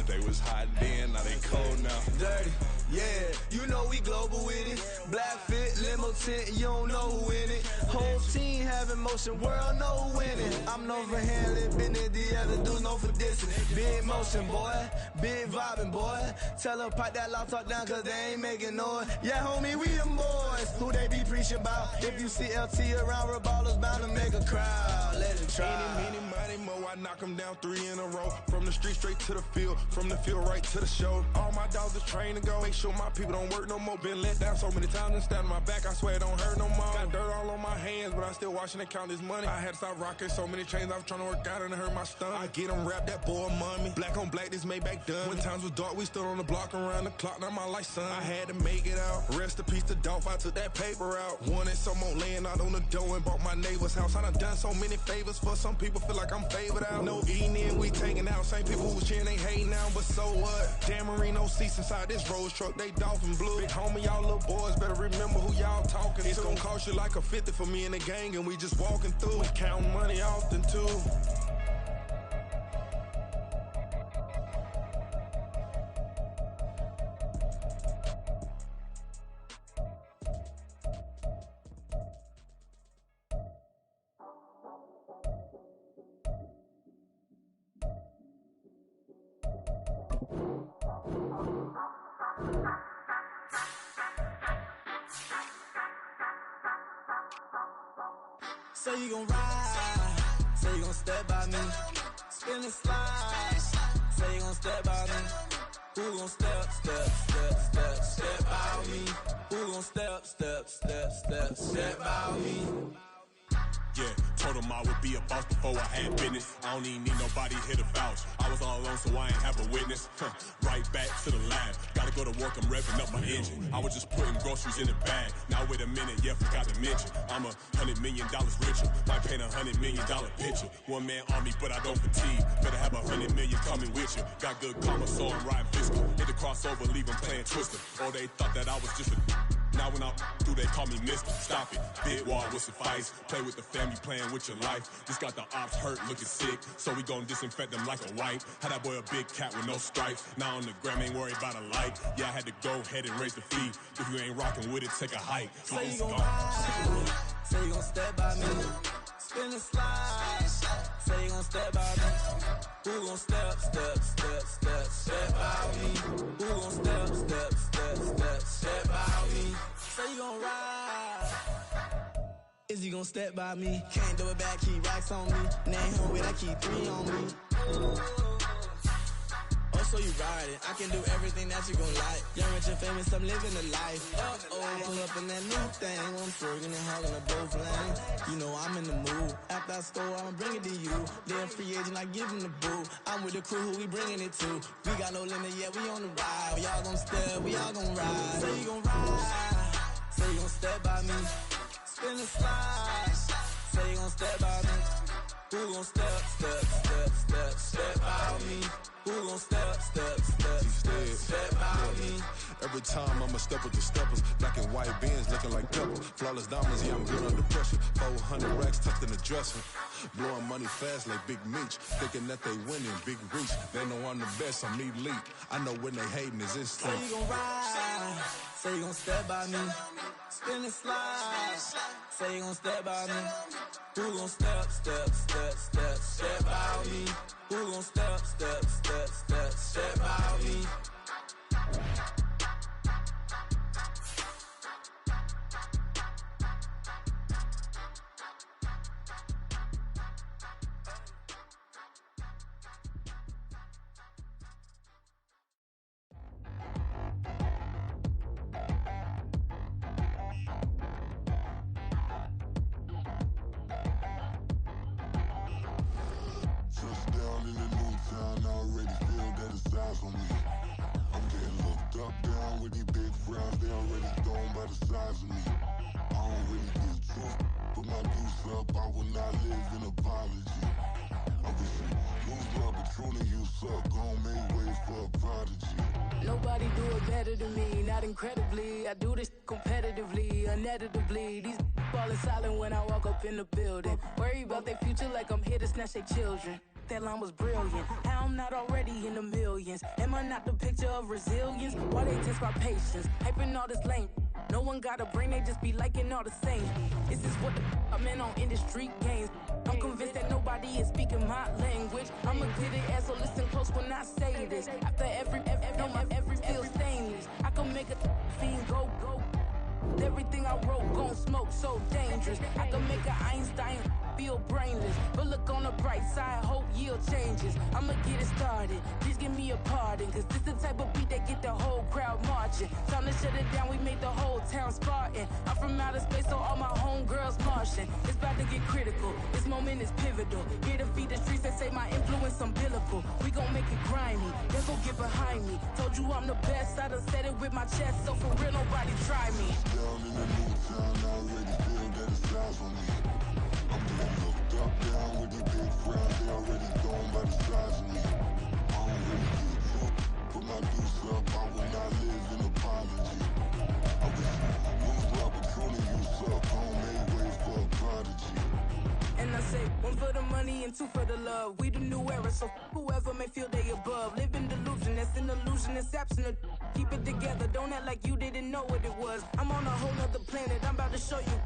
They was hot then, now they cold now. Dirty, yeah, you know we global with it. Black fit, limo tint, you don't know who in it. Whole team having motion, world know who winning. I'm known for handling business, the other dudes know for dissing. Big motion, boy, big vibing, boy. Tell her pipe that loud talk down, cause they ain't making noise. Yeah, homie, we them boys, who they be preaching about. If you see LT around, Reballer's bound to make a crowd. Let it try. Any, money, mo, I knock them down 3 in a row. From the street straight to the field, from the field right to the show. All my dogs is trained to go. Make sure my people don't work no more. Been let down so many times and stand on my back, I swear it don't hurt no more. Got dirt all on my hands, but I still watching and count this money. I had to stop rocking so many chains, I was trying to work out and it hurt my stomach. I get them rap, that boy mommy. Black on black, this Maybach done. When times was dark, we stood on the block around the clock, now my life son. I had to make it out. Rest in peace to Dolph, I took that paper out. Wanted some more laying out on the dough and bought my neighbor's house. I done so many favors for some people, feel like I'm favored out. No eating in, we taking out. Same people who cheering, they hating now, but so what? Dan Marino seats inside this Rolls truck, they dolphin blue. Big homie, y'all little boys better remember who y'all talking to. It's gonna cost you like a 50 for me and the gang, and we just walking through. We counting money often too. Say you gon' ride, say you gon' step by me, spin and slide, say you gon' step by me, who gon' step by me, who gon' step by me. Yeah, told him I would be a boss before I had business. I don't even need nobody here to vouch. I was all alone, so I ain't have a witness. Right back to the lab. Gotta go to work, I'm revving up my engine. I was just putting groceries in the bag. Now wait a minute, yeah, forgot to mention. I'm $100 million richer. Might paint $100 million picture. One man army, but I don't fatigue. Better have $100 million coming with you. Got good karma, so I'm riding fiscal. Hit the crossover, leave them playing Twister. Or they thought that I was just a... Now when I do, they call me Mister. Stop it. Big wall will suffice. Play with the family, playing with your life. Just got the ops hurt, looking sick. So we gon' disinfect them like a wipe. Had that boy a big cat with no stripes. Now on the gram, ain't worried about a light. Yeah, I had to go ahead and raise the fee. If you ain't rocking with it, take a hike. Say you gon' ride, say you gon' step by me, spin and slide. Say you gon' step by me, who gon' step by me, who gon' step by me. Say you gon' ride, is you gon' step by me? Can't do it back, keep racks on me. Name home with I keep 3 on me. Oh, so you riding? I can do everything that you gon' like. Young, rich, and famous, I'm living the life. Pull up in that new thing. When I'm swerving and hogging up both lanes. You know I'm in the mood. After I score, I'ma bring it to you. They're a free agent, I give him the boo. I'm with the crew, who we bringing it to. We got no limit, yeah, we on the ride. We all gon' step, we all gon' ride. Say you gon' ride, say you gon' step by me. Spin and slide, say you gon' step by me. Who gon' step by me? Who gon' step by me? Every time I'ma step with the steppers, black and white Benz looking like pepper. Flawless diamonds, yeah, I'm good under pressure. 400 racks tucked in the dresser. Blowing money fast like Big Meech. Thinking that they winning, big reach. They know I'm the best, I'm elite. I know when they hating is instinct. Say you gon' ride, say you gon' step by me. Spin and slide, say you gon' step by me. Who gon' step by me? Who gon' step by me? Touchdown in the new town, I already feel that it's eyes on me. I'm getting looked up, down with these big frowns, they already thrown by the size of me. I don't really get truth, put my deuce up, I will not live in apology. I wish you lose love, but truly you suck, gon' make way for a prodigy. Nobody do it better than me, not incredibly. I do this competitively, uneditably. These falling silent when I walk up in the building. Worry about their future like I'm here to snatch their children. That line was brilliant. How I'm not already in the millions? Am I not the picture of resilience? Why they test my patience? Hyping all this lame. No one got a brain, they just be liking all the same. This is what the I'm in on industry games. I'm convinced that nobody is speaking my language. I'm a good ass, so listen close when I say this. After every feel stainless. I can make a fiend go. Everything I wrote gon' smoke, so dangerous. I can make an Einstein feel brainless. But look on the bright side, hope yield changes. I'ma get it started, please give me a pardon. Cause this the type of beat that get the whole crowd marching. Time to shut it down, we made the whole town Spartan. I'm from outer space, so all my homegirls Martian. It's about to get critical, this moment is pivotal. Here to feed the streets that say my influence umbilical. We gon' make it grimy, then go get behind me. Told you I'm the best, I done said it with my chest. So for real, nobody try me. Down in the new town, I already feel that it's eyes on me. I'm getting looked up, down with these big frowns, they already thrown by the size of me. I don't really get truth, put my deuce up, I will not live in apology. I wish you lose love, but truly you suck, gon' make way for a prodigy. And I say, one for the money and two for the love. We the new era, so whoever may feel they above. Live in delusion, that's an illusion, it's absent. Keep it together, don't act like you didn't know what it was. I'm on a whole nother planet, I'm about to show you.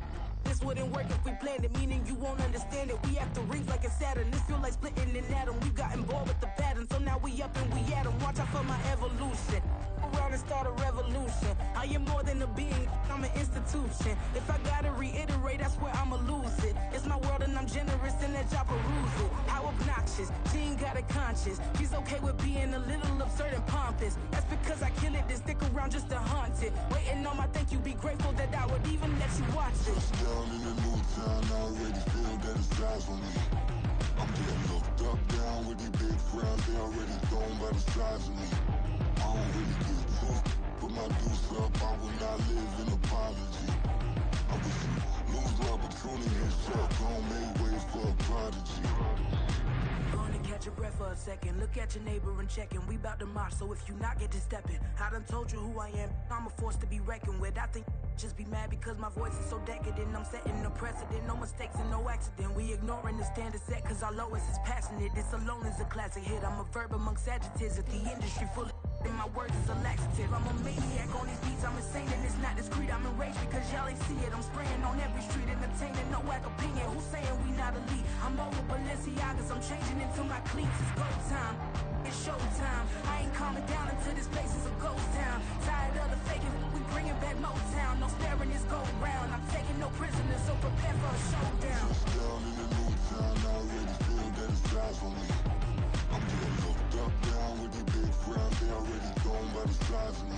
This wouldn't work if we planned it, meaning you won't understand it. We have to rings like it's Saturn, this feel like splitting an atom. We got involved with the pattern, so now we up and we at 'em. Watch out for my evolution. Around and start a revolution. I am more than a being, I'm an institution. If I gotta reiterate, that's where I'ma lose it. It's my world and I'm generous and that y'all peruse it. How obnoxious, she ain't got a conscience. She's okay with being a little absurd and pompous. That's because I kill it, then stick around just to haunt it. Waiting on my thank you, be grateful that I would even let you watch it. Down in the new town, I already feel that it's eyes on me. I'm getting looked up, down with these big frowns, they already thrown by the size of me. I don't really get truth, put my deuce up, I will not live in apology. I wish you lose love, but truly you suck, gon' make way for a prodigy. Gonna catch your breath for a second. Look at your neighbor and checking. We bout to march, so if you not get to stepping. I done told you who I am. I'm a force to be reckoned with. I think just be mad because my voice is so decadent. I'm setting a precedent. No mistakes and no accident. We ignoring the standard set cause our lowest is passionate. This alone is a classic hit. I'm a verb amongst adjectives. If the industry full of and my words is a laxative. I'm a maniac on these beats. I'm insane and it's not discreet. I'm enraged because y'all ain't see it. I'm spraying on every street, entertaining no whack opinion. Who's saying we not elite? I'm over Balenciagas. I'm changing into my cleats. It's go time. It's showtime. I ain't calming down until this place is a ghost town. Tired of the faking. We bringing back Motown. No staring this go round. I'm taking no prisoners, so prepare for a showdown. Down in the new town, I already feel that it's eyes on me. I'm getting looked up, down with these big frowns, they already thrown by the size of me.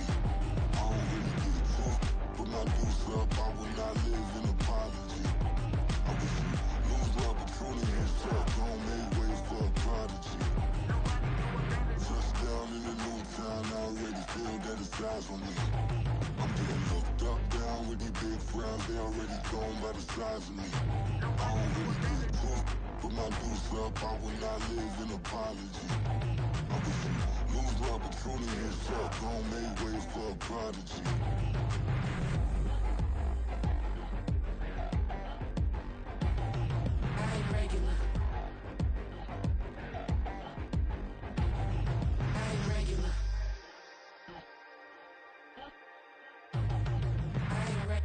I don't really get truth, put my deuce up, I will not live in apology. I wish you lose the opportunity and shut. Don't make way for a prodigy. Touchdown in the new town, I already feel that it's eyes on me. I'm getting looked up, down with these big frowns, they already gone by the size of me. I don't really get pushed, put my deuce up, I will not live in apology. I wish you lose the opportunity and shut. Don't make way for a prodigy. I ain't regular. I ain't regular. I ain't regular.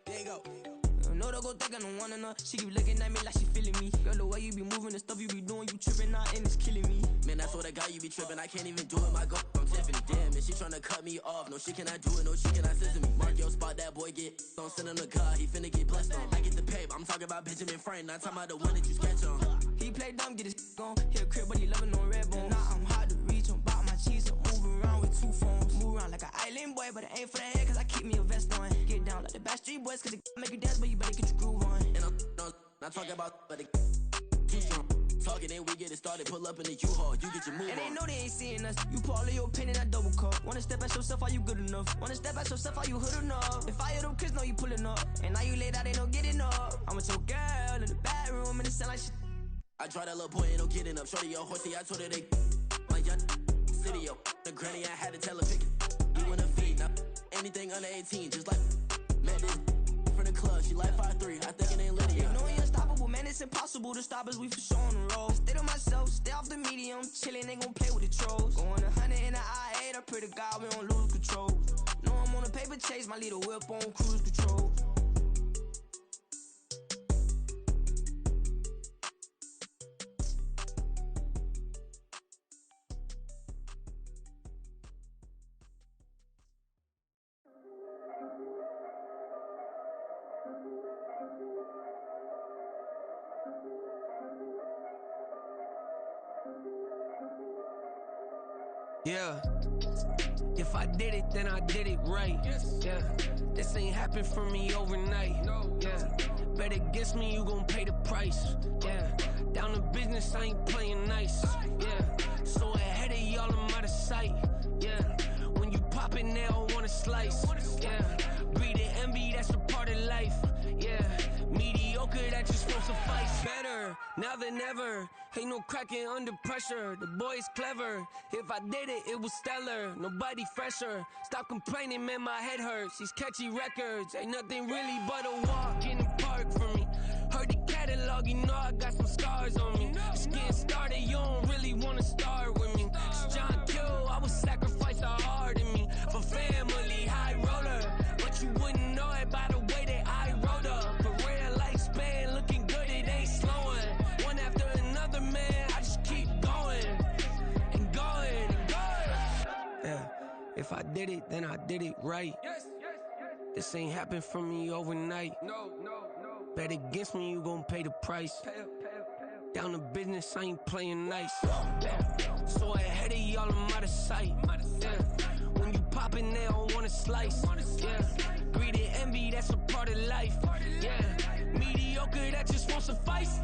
There you go. No, don't go think I don't wanna know. She keep looking at me like she feeling me. Girl, the way you be moving, the stuff you be doing, you tripping out and it's killing me. Man, that's what I got, you be tripping. I can't even do it, my girl from Tiffany. Damn, and she tryna cut me off. No, she cannot do it, no, she cannot listen to me. Mark your spot, that boy get. Don't send him the car, he finna get blessed on. I get the pay, but I'm talking about Benjamin Franklin. Not talking about the one that you sketch on. He play dumb, get his gone. Hit a crib, but he loving on red bone. Nah, I'm hard to reach, I'm bout my cheese. I'm moving around with two phones. Move around like an island boy, but it ain't for the head, cause I keep me a vest on. Get down like the Backstreet Boys, cause it make you dance, but you better get your groove on. And I'm not talking about, but it too strong. Talking, then we get it started. Pull up in the U-Haul, you get your move and on. they know they ain't seeing us. You pull all of your pen in that double cup. Wanna step at yourself, are you good enough? Wanna step at yourself, are you hood enough? If I hear them kids, know you pulling up. And now you laid out, they don't get enough. I'm with your girl in the bedroom, and it sound like shit. I tried that little boy, ain't no getting up. Shorty, yo, horsey, I told her they my young city, yo. The granny, I had to tell her pick it. You in a feed, now anything under 18, just like met this from the club. She like 5'3", I think it ain't Lydia. You know we unstoppable, man, it's impossible to stop us. We for sure on the road. Stay to myself, stay off the medium. Chillin', ain't gon' play with the trolls. Going 100 in the I-8, I pray to God we don't lose control. Know I'm on a paper chase, my little whip on cruise control. Yeah. If I did it, then I did it right. Yeah. This ain't happened for me overnight. Yeah. Bet against me, you gon' pay the price. Yeah. Down to business, I ain't playing nice. Yeah. So ahead of y'all, I'm out of sight. Yeah. When you pop it, they don't wanna slice. Yeah. Greed and envy, that's a part of life. Yeah. Mediocre, that just won't suffice. Better now than ever. Ain't no cracking under pressure. The boy's clever. If I did it, it was stellar. Nobody fresher. Stop complaining, man, my head hurts. These catchy records ain't nothing really but a walk in the park for me. Heard the catalog, you know I got some scars on me. Just getting started, you don't really wanna start with me. It's John Q, I would sacrifice a heart in me for family, high roller. But you wouldn't know it by the way that I wrote up. Career lifespan looking good, it ain't slowing. One after another, man, I just keep going and going and going. Yeah, if I did it, then I did it right. This ain't happened for me overnight. No. Bet against me, you gon' pay the price. Down to business, I ain't playing nice. Yeah. So ahead of y'all, I'm out of sight. Yeah. When you poppin', they don't wanna slice. Yeah. Greed and envy, that's a part of life. Yeah. Mediocre, that just won't suffice.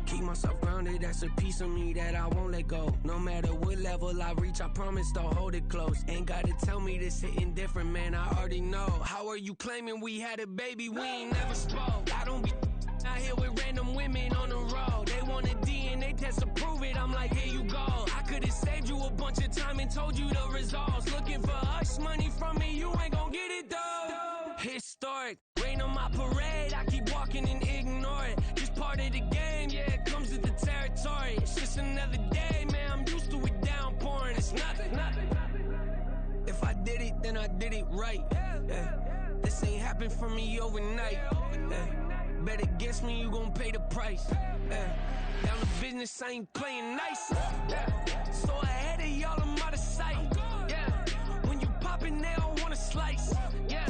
Keep myself grounded, that's a piece of me that I won't let go. No matter what level I reach, I promise to hold it close. Ain't gotta tell me this hitting different, man, I already know. How are you claiming we had a baby, we ain't never spoke? I don't be out here with random women on the road. They want a DNA test to prove it, I'm like, here you go. I could've saved you a bunch of time and told you the results. Looking for hush money from me, you ain't gon' get it though. Historic, rain on my parade, I keep walking and ignore it. Just part of the game, yeah, it comes with the territory. It's just another day, man, I'm used to it downpouring. It's nothing. If I did it, then I did it right. Yeah. This ain't happened for me overnight. Yeah. Bet against me, you gon' pay the price. Yeah. Down to business, I ain't playing nice. Yeah. So ahead of y'all, I'm out of sight. Yeah. When you poppin', they don't wanna slice. Yeah,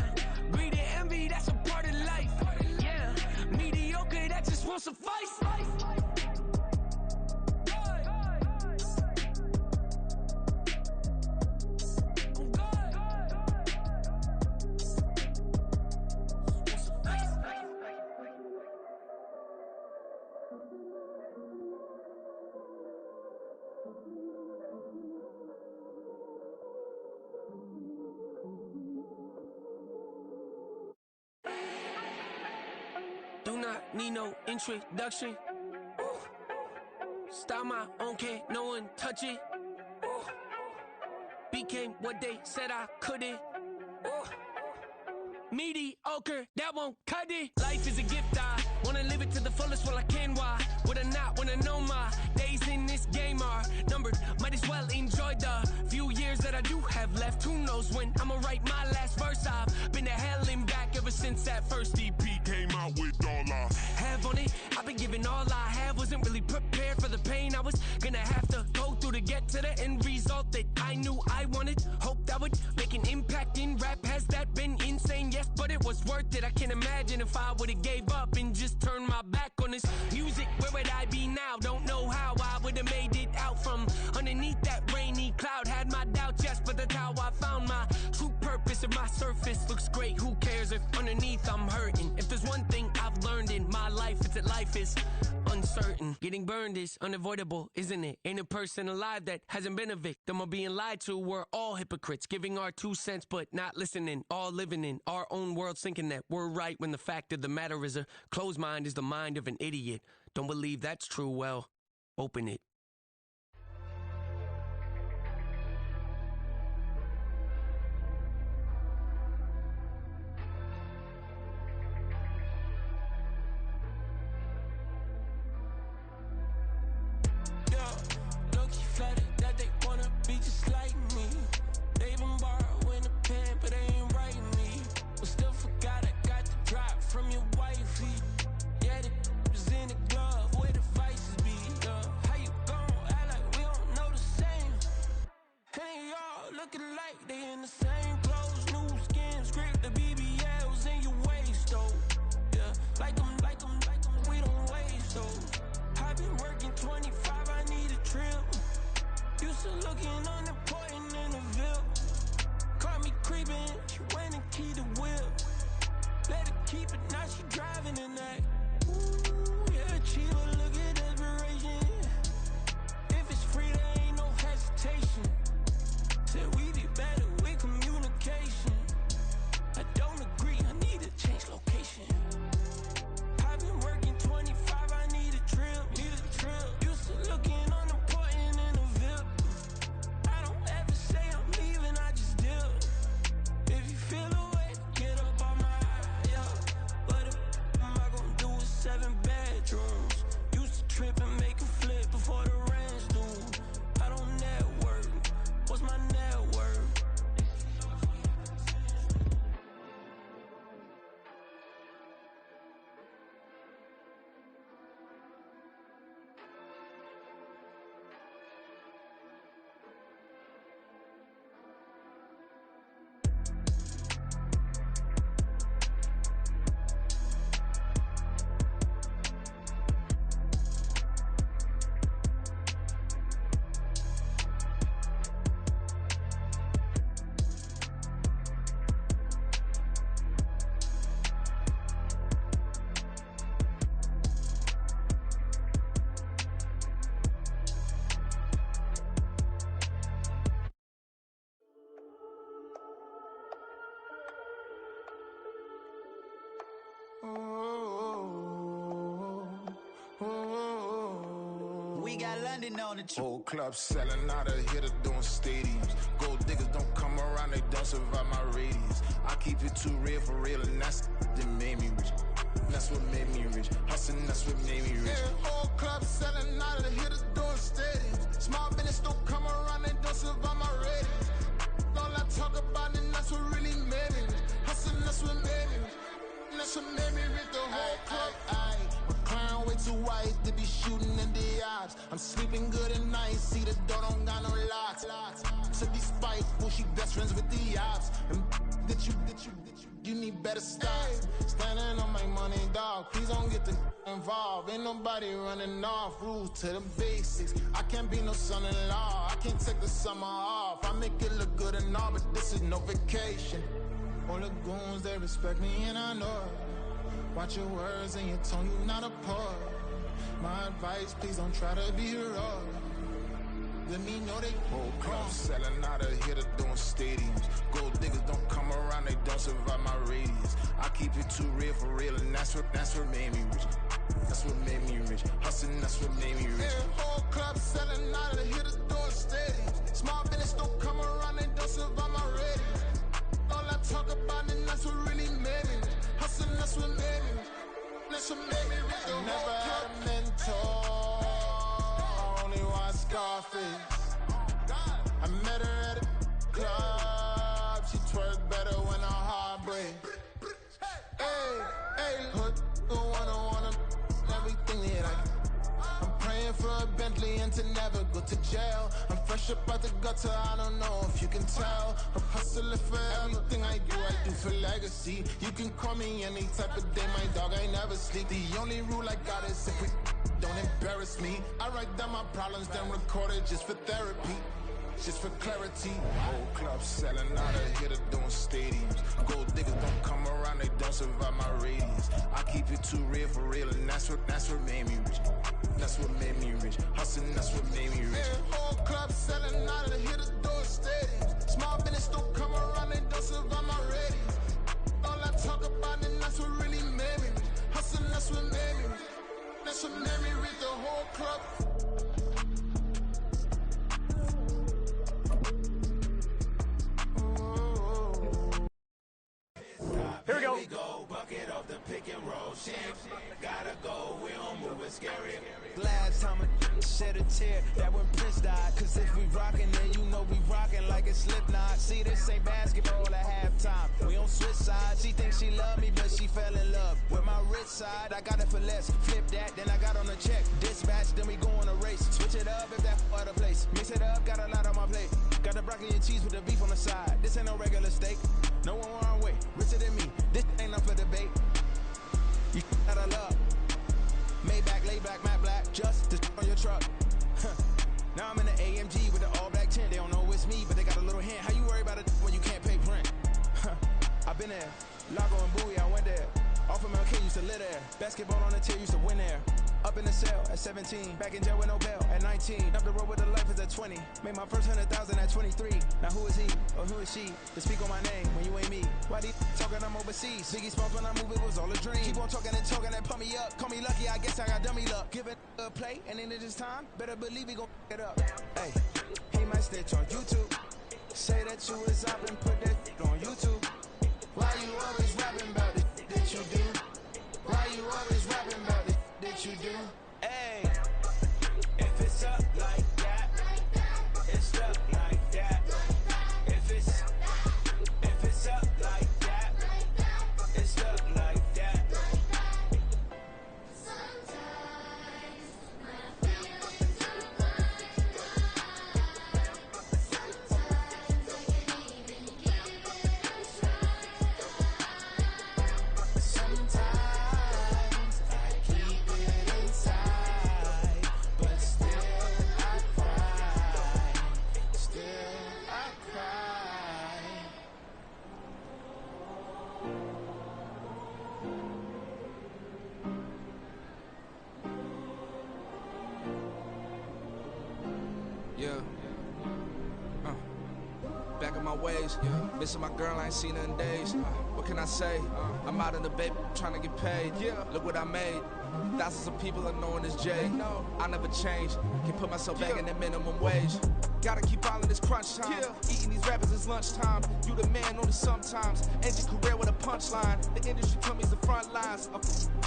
greed and envy, that's a part of life. Yeah, mediocre, that just won't suffice. Do not need no introduction. Style my own, can't no one touch it. Became what they said I couldn't. Mediocre, that won't cut it. Life is a gift, I wanna live it to the fullest while I can. Why would I not wanna know my days in this game are numbered? Might as well enjoy the few years that I do have left. Who knows when I'ma write my last verse? I've been to hell and back ever since that first EP came out with all I have on it. I've been giving all I have, wasn't really prepared for the pain I was gonna have to go through to get to the end result that I knew I wanted. Hope that would make an impact in rap. Has that been insane? Yes, but it was worth it. I can't imagine if I would've gave up and just turned my back on this music. Where would I be now? Don't know how I would've made it out from underneath that rainy cloud. Had my doubts, yes, but that's how I found my true purpose. If my surface looks great, who cares if underneath I'm hurting? If there's one thing I've learned in my life, it's that life is uncertain. Getting burned is unavoidable, isn't it? Ain't a person alive that hasn't been a victim of being lied to. We're all hypocrites, giving our 2 cents but not listening. All living in our own world, thinking that we're right when the fact of the matter is a closed mind is the mind of an idiot. Don't believe that's true? Well, open it. Flattered that they wanna be just like me. They been borrowing a pen, but they ain't writing me. But still forgot I got the drop from your wifey. Yeah, the was in the glove where the vices be. How you gon' act like we don't know the same? And they all looking like they in the same clothes, new skin, script, the BBLs in your waist, though. Yeah, like them, we don't waste, though. I've been working 25, I need a trip. Used to looking unimportant in the Ville. Caught me creeping, she went and keyed the whip. Let her keep it, now she driving in that. Ooh, yeah, achiever, look at desperation. If it's free, there ain't no hesitation. Said we be better with communication. I don't agree, I need to change location. I've been working 25, I need a trip. Used to looking unimportant in the Ville. I don't ever say I'm leaving, I just dip. If you feel away, get up on my yeah. What am I gonna do with 7 bedrooms? Used to trip and make a flip before the rent's due. I don't network, what's my net worth? We got London on the Whole club selling out of hitter doing stadiums. Gold diggers don't come around, they don't survive my radius. I keep it too real for real, and that's that made me rich. That's what made me rich. Hustling, that's what made me rich. Yeah, whole club selling out of hitters doing stadiums. Small business don't come around, they don't survive my radius. All I talk about, and that's what really made me rich. Hustling, that's what made me rich. That's what made me rich, the whole club. My crown way too white to be shooting in the eyes. I'm sleeping good at night, see the door don't got no locks. to be spiteful. She best friends with the ops. And that you need better stop. Standing on my money, dog. Please don't get the involved. Ain't nobody running off. Rules to the basics. I can't be no son-in-law. I can't take the summer off. I make it look good and all, but this is no vacation. All the goons, they respect me and I know it. Watch your words and your tone, you not a poet. My advice, please don't try to be heroic. Let me know they whole club selling out of here to doing stadiums. Gold diggers don't come around, they don't survive my radius. I keep it too real for real, and that's what made me rich. That's what made me rich. Hustling, that's what made me rich. Yeah, whole club selling out of here to doing stadiums. Small business don't come around, they don't survive my radius. All I talk about, and that's what really made me rich. Hustling, that's what made me rich. That's what made me rich. I never had a mentor. Scarface. I met her at a club. She twerk better when her heart breaks. Hey, hood, wanna everything that I'm praying for a Bentley and to never go to jail. I'm fresh up out the gutter, I don't know if you can tell. I'm hustling for everything I do for legacy. You can call me any type of day, my dog, I never sleep. The only rule I got is if we don't embarrass me. I write down my problems, then record it just for therapy, just for clarity. Whole club selling out of here to doing stadiums. Gold diggers don't come around, they don't survive my radius. I keep it too real for real, and that's what made me rich. That's what made me rich. Hustling, that's what made me rich. Yeah, whole club selling out of here to doing stadiums. Small business don't come around, they don't survive my radius. All I talk about, and that's what really made me rich. Hustling, that's what made me rich. That's what made me read the whole club. Here we go. Bucket off the pick and roll. Shit, gotta go. We don't move it scary. Last time a shed a tear, that when Prince died. Cause if we rockin', then you know we rockin' like a Slipknot. See, this ain't basketball at halftime. We on switch sides. She thinks she love me, but she fell in love with my rich side. I got it for less. Flip that, then I got on a check. Dispatch, then we go on a race. Switch it up if that other place. Mix it up, got a lot on my plate. Got the broccoli and cheese with the beef on the side. This ain't no regular steak. No one wrong way, richer than me. This ain't up for debate. You out of love. Maybach, laid back, matte black, just to on your truck. Now I'm in the AMG with the all black tint. They don't know it's me, but they got a little hint. How you worry about it when you can't pay rent? I've been there. Lago and Bowie, I went there. Off of MLK, used to live there. Basketball on the tier, used to win there. Up in the cell at 17. Back in jail with no bail at 19. Up the road with the life is at 20. Made my first 100,000 at 23. Now who is he or who is she to speak on my name when you ain't me? Why they talking I'm overseas? Biggie Smalls when I move, it was all a dream. Keep on talking and talking and pump me up. Call me lucky, I guess I got dummy luck. Give it a play and then this time, better believe we gon' it up. Hey, he might stitch on YouTube. Say that you was up and put that on YouTube. Why you always rapping about it that you do? Why you always rapping about it that you do? Hey, if it's up like that, it's up like that. If it's up like that, it's up like that. Sometimes my feelings are blind. Sometimes I can't even give it a try. Sometimes I keep it inside, but still I cry. Still I cry. Yeah. Back in my ways. Missing my girl, I ain't seen her in days. What can I say? I'm out in the baby trying to get paid. Look what I made. Thousands of people are knowing as Jay. I never change. Can put myself back in the minimum wage. Gotta keep following this crunch time. Eating these rappers is lunchtime. You the man, only sometimes. End your career with a punchline. The industry told me it's the front lines.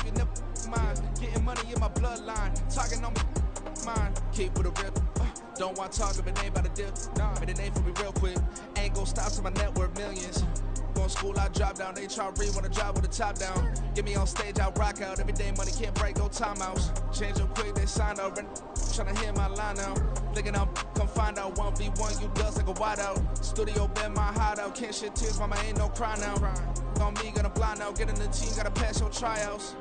You never mind. Getting money in my bloodline. Talking on mine. Keep with a real. Don't want to talk if it ain't about a dip. Made a name for me real quick. Ain't gon' stop till my net worth millions. on school, I drop down. They try to read when I drive with the top down. Get me on stage, I rock out. Every day money can't break, no timeouts. Change up quick, they sign up. Tryna hear my line now. Thinking I'm come find out 1v1, you dust like a wideout. Studio been my hideout. Can't shed tears, mama, ain't no cry now. On me, gonna blind out. Get in the team, gotta pass your tryouts.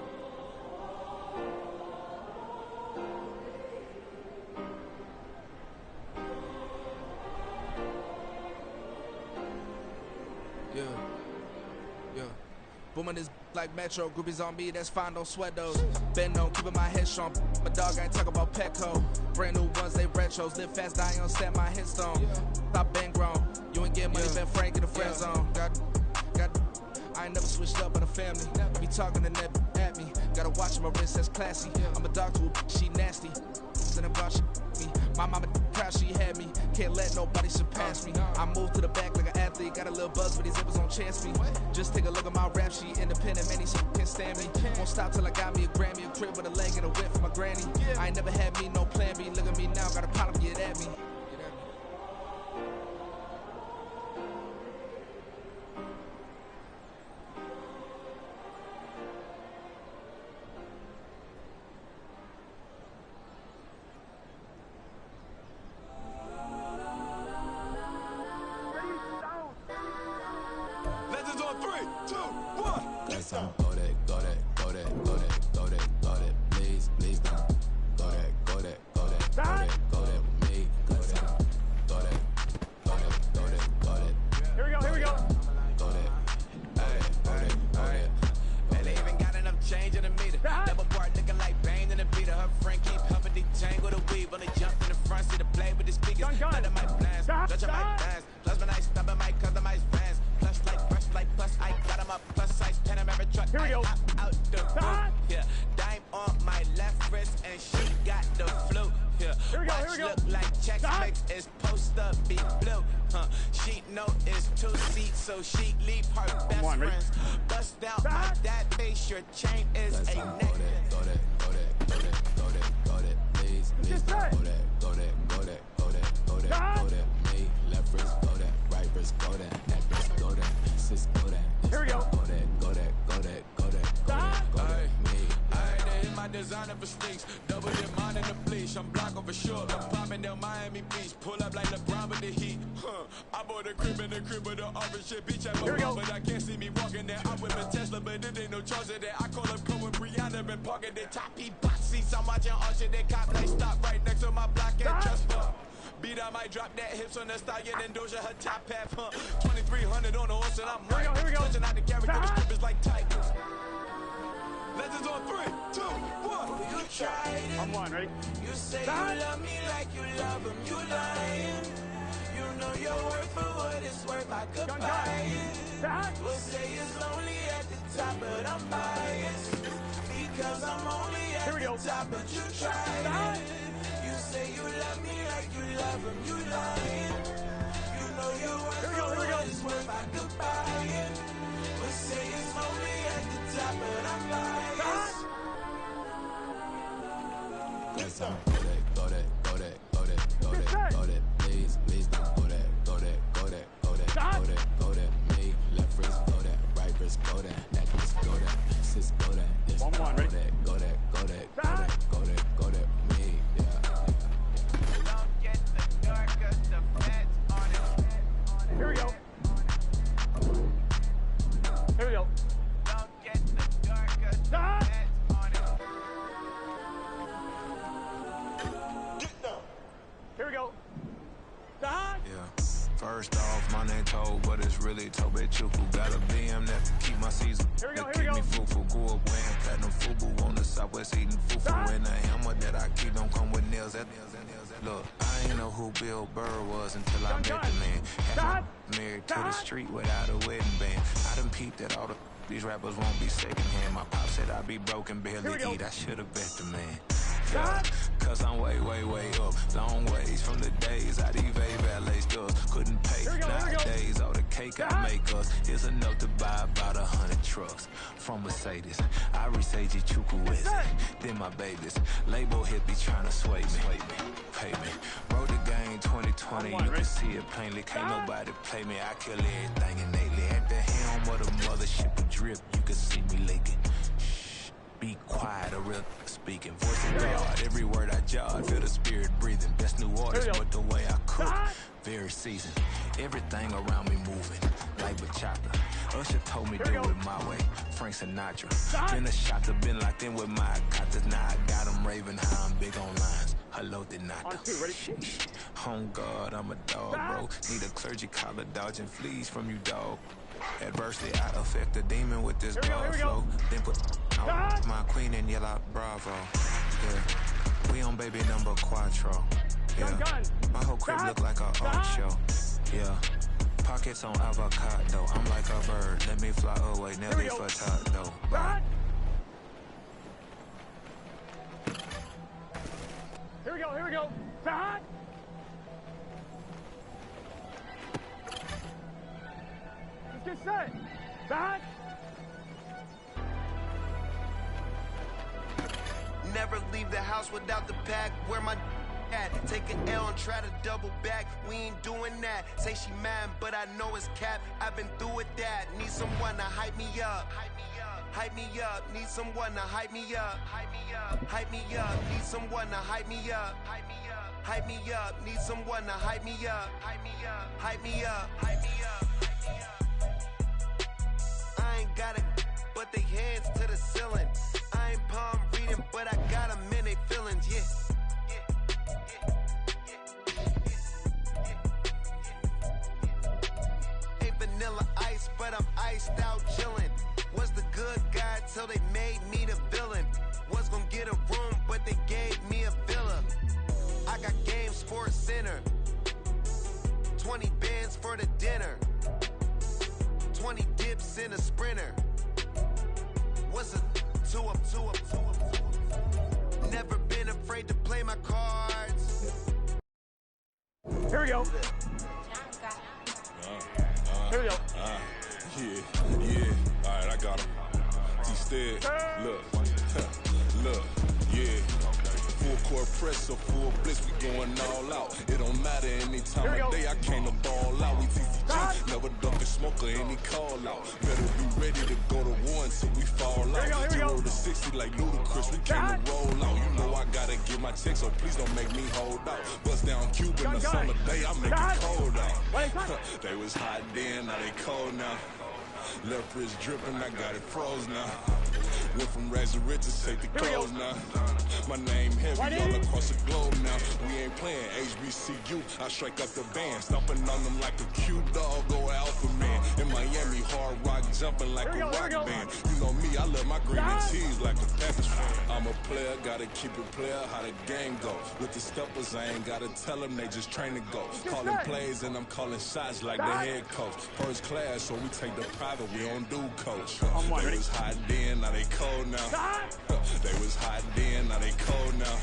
Yeah. Booming this like Metro, groupies on me, that's fine, don't sweat those. Bend on, keeping my head strong. My dog ain't talking about Petco. Brand new ones, they retros. Live fast, die on set, my headstone. Stop been grown. You ain't get money, been frank in the friend zone. I ain't never switched up on the family. Be talking to net at me. Gotta watch my wrist, that's classy. I'm a dog to a she nasty. Then about shit me. My mama proud she had me. Can't let nobody surpass me. I moved to the back like an athlete. Got a little buzz, but these zippers on chance me. Just take a look at my rap sheet. Independent, many shit can't stand me. Won't stop till I got me a Grammy, a crib with a leg and a whip for my granny. I ain't never had me no plan B. Look at me now, got a problem, get at me. Drop that hips on the stallion and Doja her top half, 2300 on the horse and I'm right. Here we go. Touching out the character, the script is like tigers. Legends on 3, 2, 1. You tried it. I'm one, ready? You say you love me like you love him. You lying. You know your worth for what it's worth. I could buy it. We'll say it's lonely at the top, but I'm biased. Because I'm only at the top, but you tried it. You say you love me like you love him, you lying. You know your worth for what it's worth, I could buy it. We'll say it's only at the top, but I'm biased. That's how go that, please don't go that, me, left wrist, go that, right wrist, go that, neck wrist, go that, sis, go that, yes, go that, me, yeah. Don't get the door, cause the feds on it. Here we go. Don't get the door, cause the feds on it. Here we go. Yeah. First off, my name Toad, but it's really Tobe Chuku. Got a BM that keep my season. That keep me fufu. Go up wearing platinum fubu on the southwest eating fufu. And the hammer that I keep don't come with nails. Look, I ain't know who Bill Burr was until I met the man. Half married to the street without a wedding band. I done peeped that all these rappers won't be secondhand. My pop said I'd be broken, barely eat. I should've bet the man. Yeah, cause I'm way up, long ways from the days I these valet stores couldn't pay. Nowadays, all the cake I make us is enough to buy about 100 trucks from Mercedes. I resage Chuku with it, then my babies. Label hit be trying to sway me, pay me. Wrote the game ain't 2020, you can see it plainly. Can't nobody play me, I kill everything innately. At the helm of the mothership of drip, you can see me leaking. Shh, be quiet, a real speaking. Voice of God, every word I jot, feel the spirit breathing. Best new orders, but the way I cook, very seasoned. Everything around me moving, like bachata. Usher told me do it my way, Frank Sinatra. Been a shot, been locked in with my cotters. Now I got them raving how I'm big on lines. Hello, Denata. Home God, I'm a dog, bro. Need a clergy collar, dodging fleas from you, dog. Adversity, I affect the demon with this blood flow. Then put out my queen in yellow bravo. Yeah, we on baby number quattro. Yeah, my whole crib look like a art show. Yeah, pockets on avocado. I'm like a bird, let me fly away, never for though. Bye. Here we go. Hot. Let's get set. Hot. Never leave the house without the pack. Where my at? Take an L and try to double back. We ain't doing that. Say she mad, but I know it's cap. I've been through with that. Need someone to hype me up. Hype me up, need someone to hype me up. Hype me up, need someone to hype me up. Hype me up, need someone to hype me up. Hype me up. I ain't got it, but they hands to the ceiling. I ain't palm reading, but I got them in they feelings, yeah. Ain't vanilla ice, but I'm iced out chillin'. Was the good guy till they made me the villain. Was gonna get a room, but they gave me a villa. I got Game Sports Center. 20 bands for the dinner. 20 dips in a sprinter. What's a two up? Never been afraid to play my cards. Here we go. Here we go. Yeah. All right, I got him. Instead, look, yeah. Full court press or full blitz, we going all out. It don't matter any time of day, I came to ball out. We TCG, never duck a smoker, any call out. Better be ready to go to war until we fall out. 0 to 60 like Ludacris, we came to roll out. You know I gotta get my check, so please don't make me hold out. Bust down Cuban the summer day, I make it cold out. They was hot then, now they cold now. Left wrist dripping, I got it froze now. Went from rags to riches, take the clothes now. My name heavy all across the globe now. We ain't playing HBCU, I strike up the band. Stomping on them like a cute dog, go alpha man. In Miami, hard rock, jumping like a rock band. You know me, I love my green and cheese like a Panthers fan. I'm a player, gotta keep it player, how the game go. With the steppers, I ain't gotta tell them, they just train to go. Calling plays and I'm calling shots like the head coach. First class, so we take the private, we don't do coach. They was hot then, now they cold now. They was hot then, now they cold now.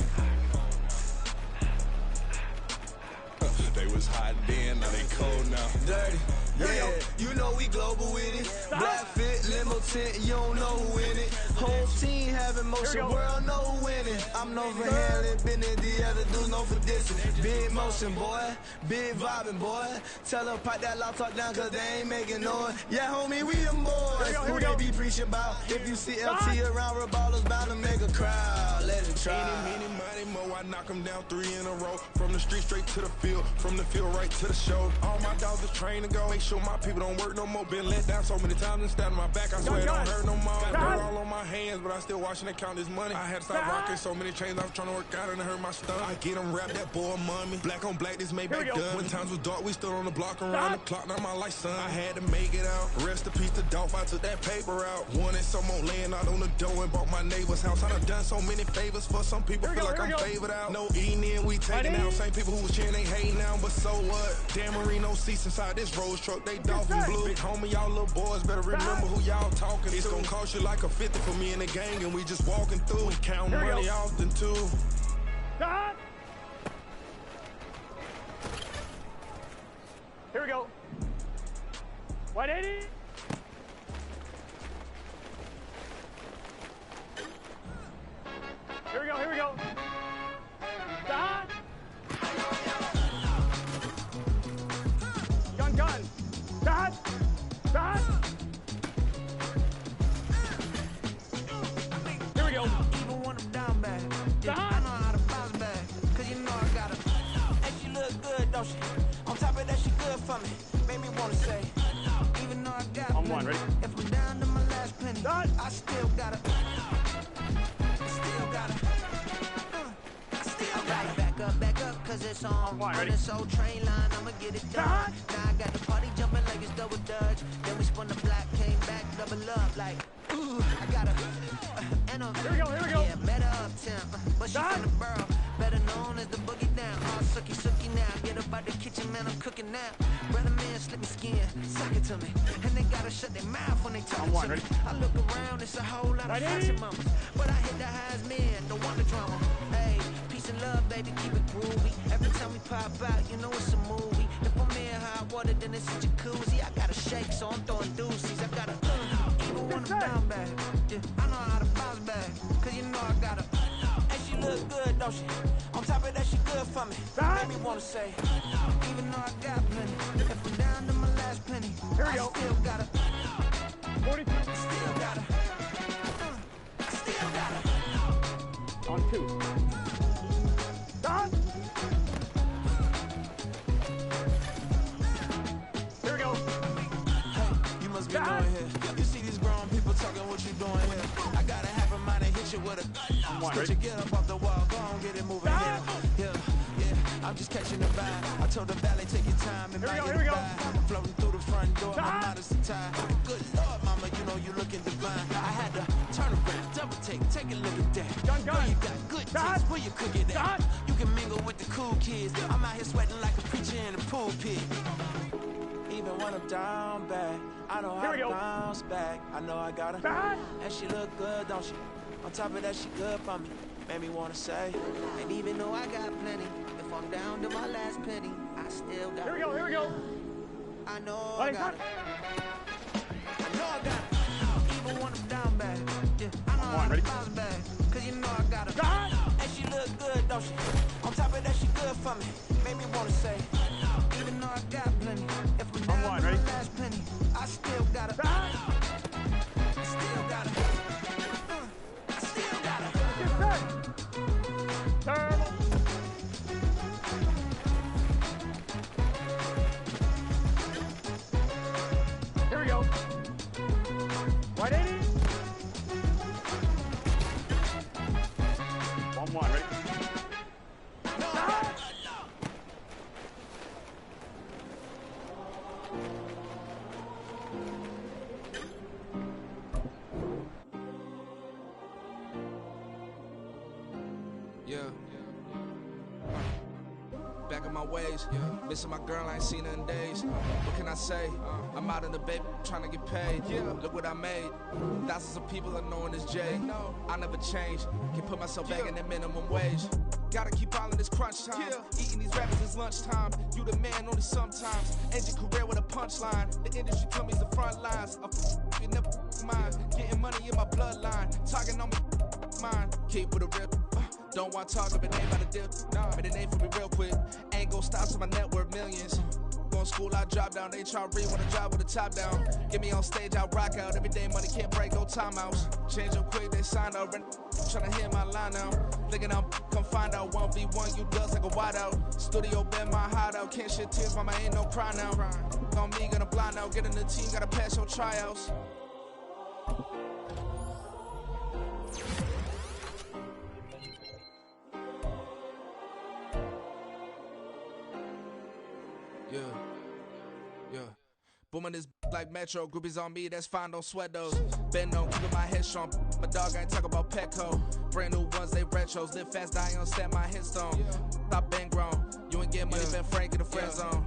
They was hot then, now they cold now. Dirty, yeah, you know we global with it. Black fit, limo tint, you don't know who in it. Whole team having motion, world know who winning. I'm known for handling, been in the other dudes known for dissing. Big motion, boy, big vibing, boy. Tell them pipe that loud talk down, cause they ain't making noise. Yeah, homie, we them boys. Who they be preaching about? If you see LT around, Reballo's bound to make a crowd. Let it try. Many, mo, I knock them down 3 in a row. From the street straight to the field, from the field right to the show. All my dogs are trained to go. Make sure my people don't work no more. Been let down so many times and stand on my back. I swear it don't hurt no more. Got dirt all on my hands, but I still watching and count this money. I had to stop rocking so many chains. I was trying to work out and it hurt my stomach. I get them rap that boy mommy. Black on black, this made back done. When times was dark, we stood on the block around the clock. Now my life, son. I had to make it out. Rest in peace to Dolph. I took that paper out. Wanted some more laying out on the dough and bought my neighbor's house. I done done so many favors for some people. Feel like I'm favored out. No eating in, we taking out. Same people who was cheering, they hating now, but so what? Dan Marino seats inside this Rolls truck, they dolphin blue. Big homie, y'all little boys better remember who y'all talking to. It's gonna cost you like a 50 for me and the gang, and we just walking through. We count money often too. Here we go. 180. Here we go. Stop. ready? If I'm down to my last penny, I still gotta. Back up, cause it's on this old train line, I'ma get it done. Now I got the party jumping like it's double dutch. Then we spun the block, came back, double up, like, ooh, I got a, and a, here we go. Yeah, met her uptown, but she from the borough, better known as the boogie down. All sucky now, get up out the kitchen, man, I'm cooking now. Brother man, slip me skin, suck it to me. And they gotta shut their mouth when they talk to me. I look around, it's a whole lot of foxy mamas, but I hit the highest men, don't want the drama. Hey, peace and love, baby, keep it groovy. Every time we pop out, you know it's a movie. If I'm in hot water, then it's a jacuzzi. I gotta shake, so I'm throwing deuces. I gotta, even when I'm down bad. Yeah, I know how to bounce back, cause you know I gotta. And she look good, don't she? On top of that, she good for me. Made me wanna say, even though I got plenty, if I'm down to my last penny, here we go. Still gotta. 42. Still gotta. Still gotta. On 2. Stop. Here we go. Hey, you must be doing here. You see these grown people talking, what you doing here? I gotta have a mind to hit you with a. Stretch you get up off the wall, go on, get it moving here. Yeah, I'm just catching the vibe. I told the valet, take your time and here we go. Floating through the front door, my modesty tie. Good Lord, mama, you know you looking divine. I had to turn around, double take a look at that. Gun. Girl, you got good taste, where you cook it at? You can mingle with the cool kids. I'm out here sweating like a preacher in a pulpit. Even when I'm down bad, I know how to bounce back. I know I got her. And she look good, don't she? On top of that, she good for me. Made me wanna say. And even though I got plenty, if I'm down to my last penny, I still got. Here we go. I know I got it. I know I got it. Even when I'm down bad, yeah, I know how to bounce back, cause you know I got it. And she look good, don't she? On top of that, she good for me. Made me wanna say. Even though I got plenty, if I'm down to my last penny, I still got it. Still got it. Still got it. Terrible. Here we go. 180. 1-1, ready? Back in my ways, missing my girl, I ain't seen her in days. What can I say? I'm out in the baby, trying to get paid. Look what I made. Thousands of people are knowing this Jay. I never change. Can put myself back in that minimum wage. Gotta keep all of this crunch time. Eating these rappers is lunchtime. You the man only sometimes. End your career with a punchline. The industry tell me the front lines. You never mine. Getting money in my bloodline. Talking on me, mine. Keep with a real. Don't want to talk, but it ain't about to deal. Made a name for me real quick. Ain't gon' stop till my net worth millions. Going school, I drop down. They try to read when I drive with the top down. Get me on stage, I rock out. Every day money can't break, no timeouts. Change up quick, they sign up. Tryna hear my line now. Thinking I'm come find out 1v1, you does like a wideout. Studio been my hideout. Can't shed tears, mama, ain't no cry now. On me, gonna blind out. Get in the team, gotta pass your tryouts. Yeah. Booming this like Metro, groupies on me, that's fine, don't sweat those. Bend on, keeping my head strong. My dog ain't talk about Petco. Brand new ones, they retros. Live fast, die on, stand my headstone. Stop been grown. You ain't get money, been frank in the friend zone.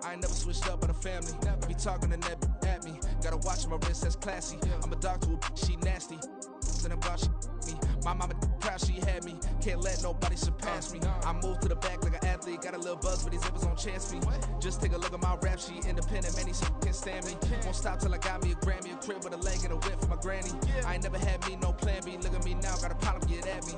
I ain't never switched up on the family. Be talking to that at me. Gotta watch my wrist, that's classy. I'm a dog to a she nasty. Then about she me. My mama proud she had me. Can't let nobody surpass me. I move to the back like an athlete. Got a little buzz, but these zippers don't chance me. Just take a look at my rap sheet. Independent, man, these can't stand me. Won't stop till I got me a Grammy, a crib with a leg and a whip for my granny. I ain't never had me no plan B. Look at me now, got a problem, get at me.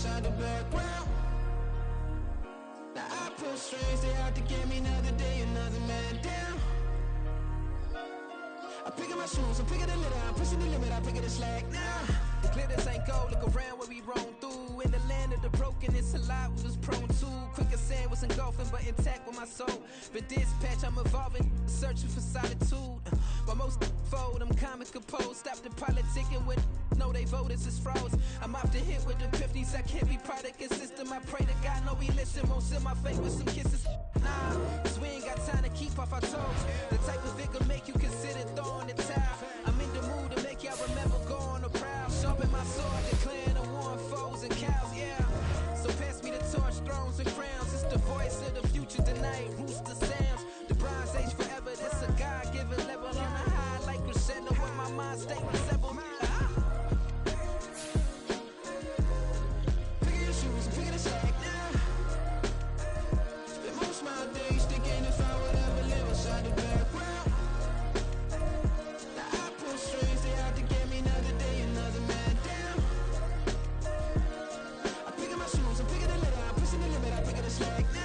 inside the background. Now I pull strings, they out to get me another day, another man down. I'm picking my shoes, I'm picking the litter, I'm pushing the limit, I'm picking the slack now. The glitters ain't gold, look around where we roam through. In the land of the broken, it's a lot we was prone to. Quicker sand was engulfing, but intact with my soul. But dispatch, I'm evolving, searching for solitude. While most fold, I'm comic composed. Stop the politicking with no, they voters is froze. I'm off the hit with the 50s, I can't be product of system. I pray to God, no, we listen. Won't send my face with some kisses. Nah, cause we ain't got time to keep off our toes. The type of it can make you consider throwing the towel. I'm in the mood to make y'all remember going to proud. Sharpen my sword, declaring the war on foes and cows, yeah. So pass me the torch, thrones and crowns. It's the voice of the future tonight, rooster sounds. The Bronze Age forever, this a God-given level. On a high like crescendo when my mind state resemble. Picking your shoes, I'm picking the slack now. Spend most of my days thinking if I would ever live inside the background. Now I pull strings, they out to get me another day, another man down. I'm picking my shoes, I'm picking the litter, I'm pushing the limit, I'm picking the slack now.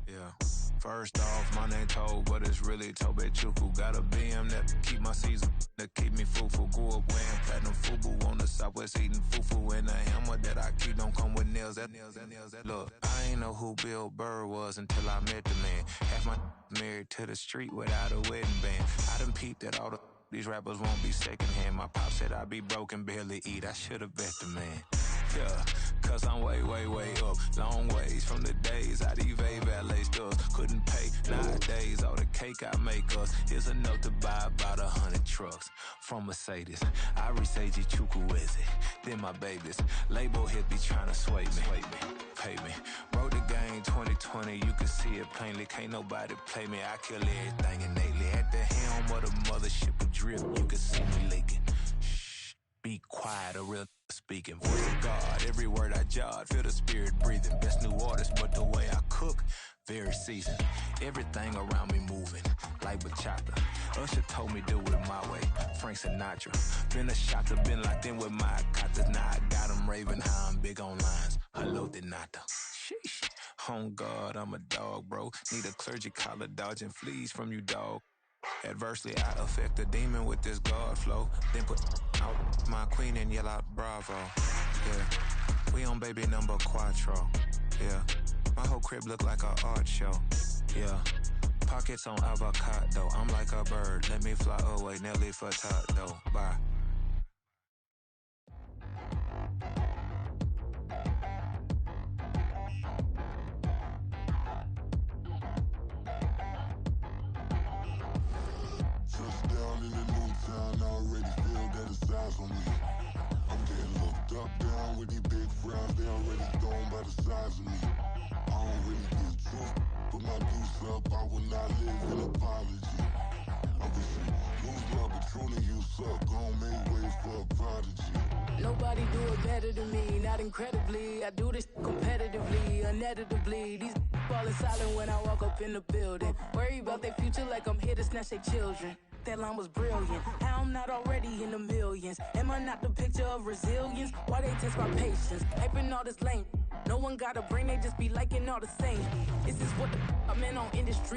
Yeah. First off, my name Toad, but it's really Tobe Chuku. Got a BM that keep my season, that keep me fufu. Grew up wearing platinum fubu on the southwest eating fufu. And the hammer that I keep don't come with nails. Look, I ain't know who Bill Burr was until I met the man. Half my married to the street without a wedding band. I done peeped that all these rappers won't be secondhand. My pop said I'd be broken, barely eat. I should've bet the man. Yeah, cause I'm way, way, way up. Long ways from the days I evade valet stores. Couldn't pay nowadays. All the cake I make us is enough to buy about 100 trucks from Mercedes. I resage Chukwueze, then my babies. Label hit be trying to sway me, pay me. Wrote the game 2020, you can see it plainly. Can't nobody play me, I kill everything innately. At the helm of the mothership of drip, you can see me leaking. Shh, be quiet, a real speaking. Voice of God, every word I jot, feel the spirit breathing. Best new artist, but the way I cook, very seasoned. Everything around me moving, like bachata. Usher told me do it my way, Frank Sinatra. Been a shotter, been locked in with my katas. Now I got them raving how I'm big on lines. Hello, Denata. Sheesh. On God, I'm a dog, bro. Need a clergy collar, dodging fleas from you, dog. Adversely, I affect a demon with this God flow. Then put out my queen and yell out bravo. Yeah, we on baby number quattro. Yeah, my whole crib look like an art show. Yeah, pockets on avocado. I'm like a bird. Let me fly away, Nelly Furtado. Bye. Touchdown in the new town, I already feel that it's eyes on me. I'm getting looked up, down with these big frowns, they already thrown by the size of me. I don't really give truth, put my goose up, I will not live in apology. I'm just lose love, but truly you suck, gon' make way for a prodigy. Nobody do it better than me, not incredibly. I do this competitively, uneditably. These falling silent when I walk up in the building. Worry about their future like I'm here to snatch their children. That line was brilliant. How I'm not already in the millions? Am I not the picture of resilience? Why they test my patience? Hyping all this lame. No one got a brain, they just be liking all the same. This is what the I'm in on industry.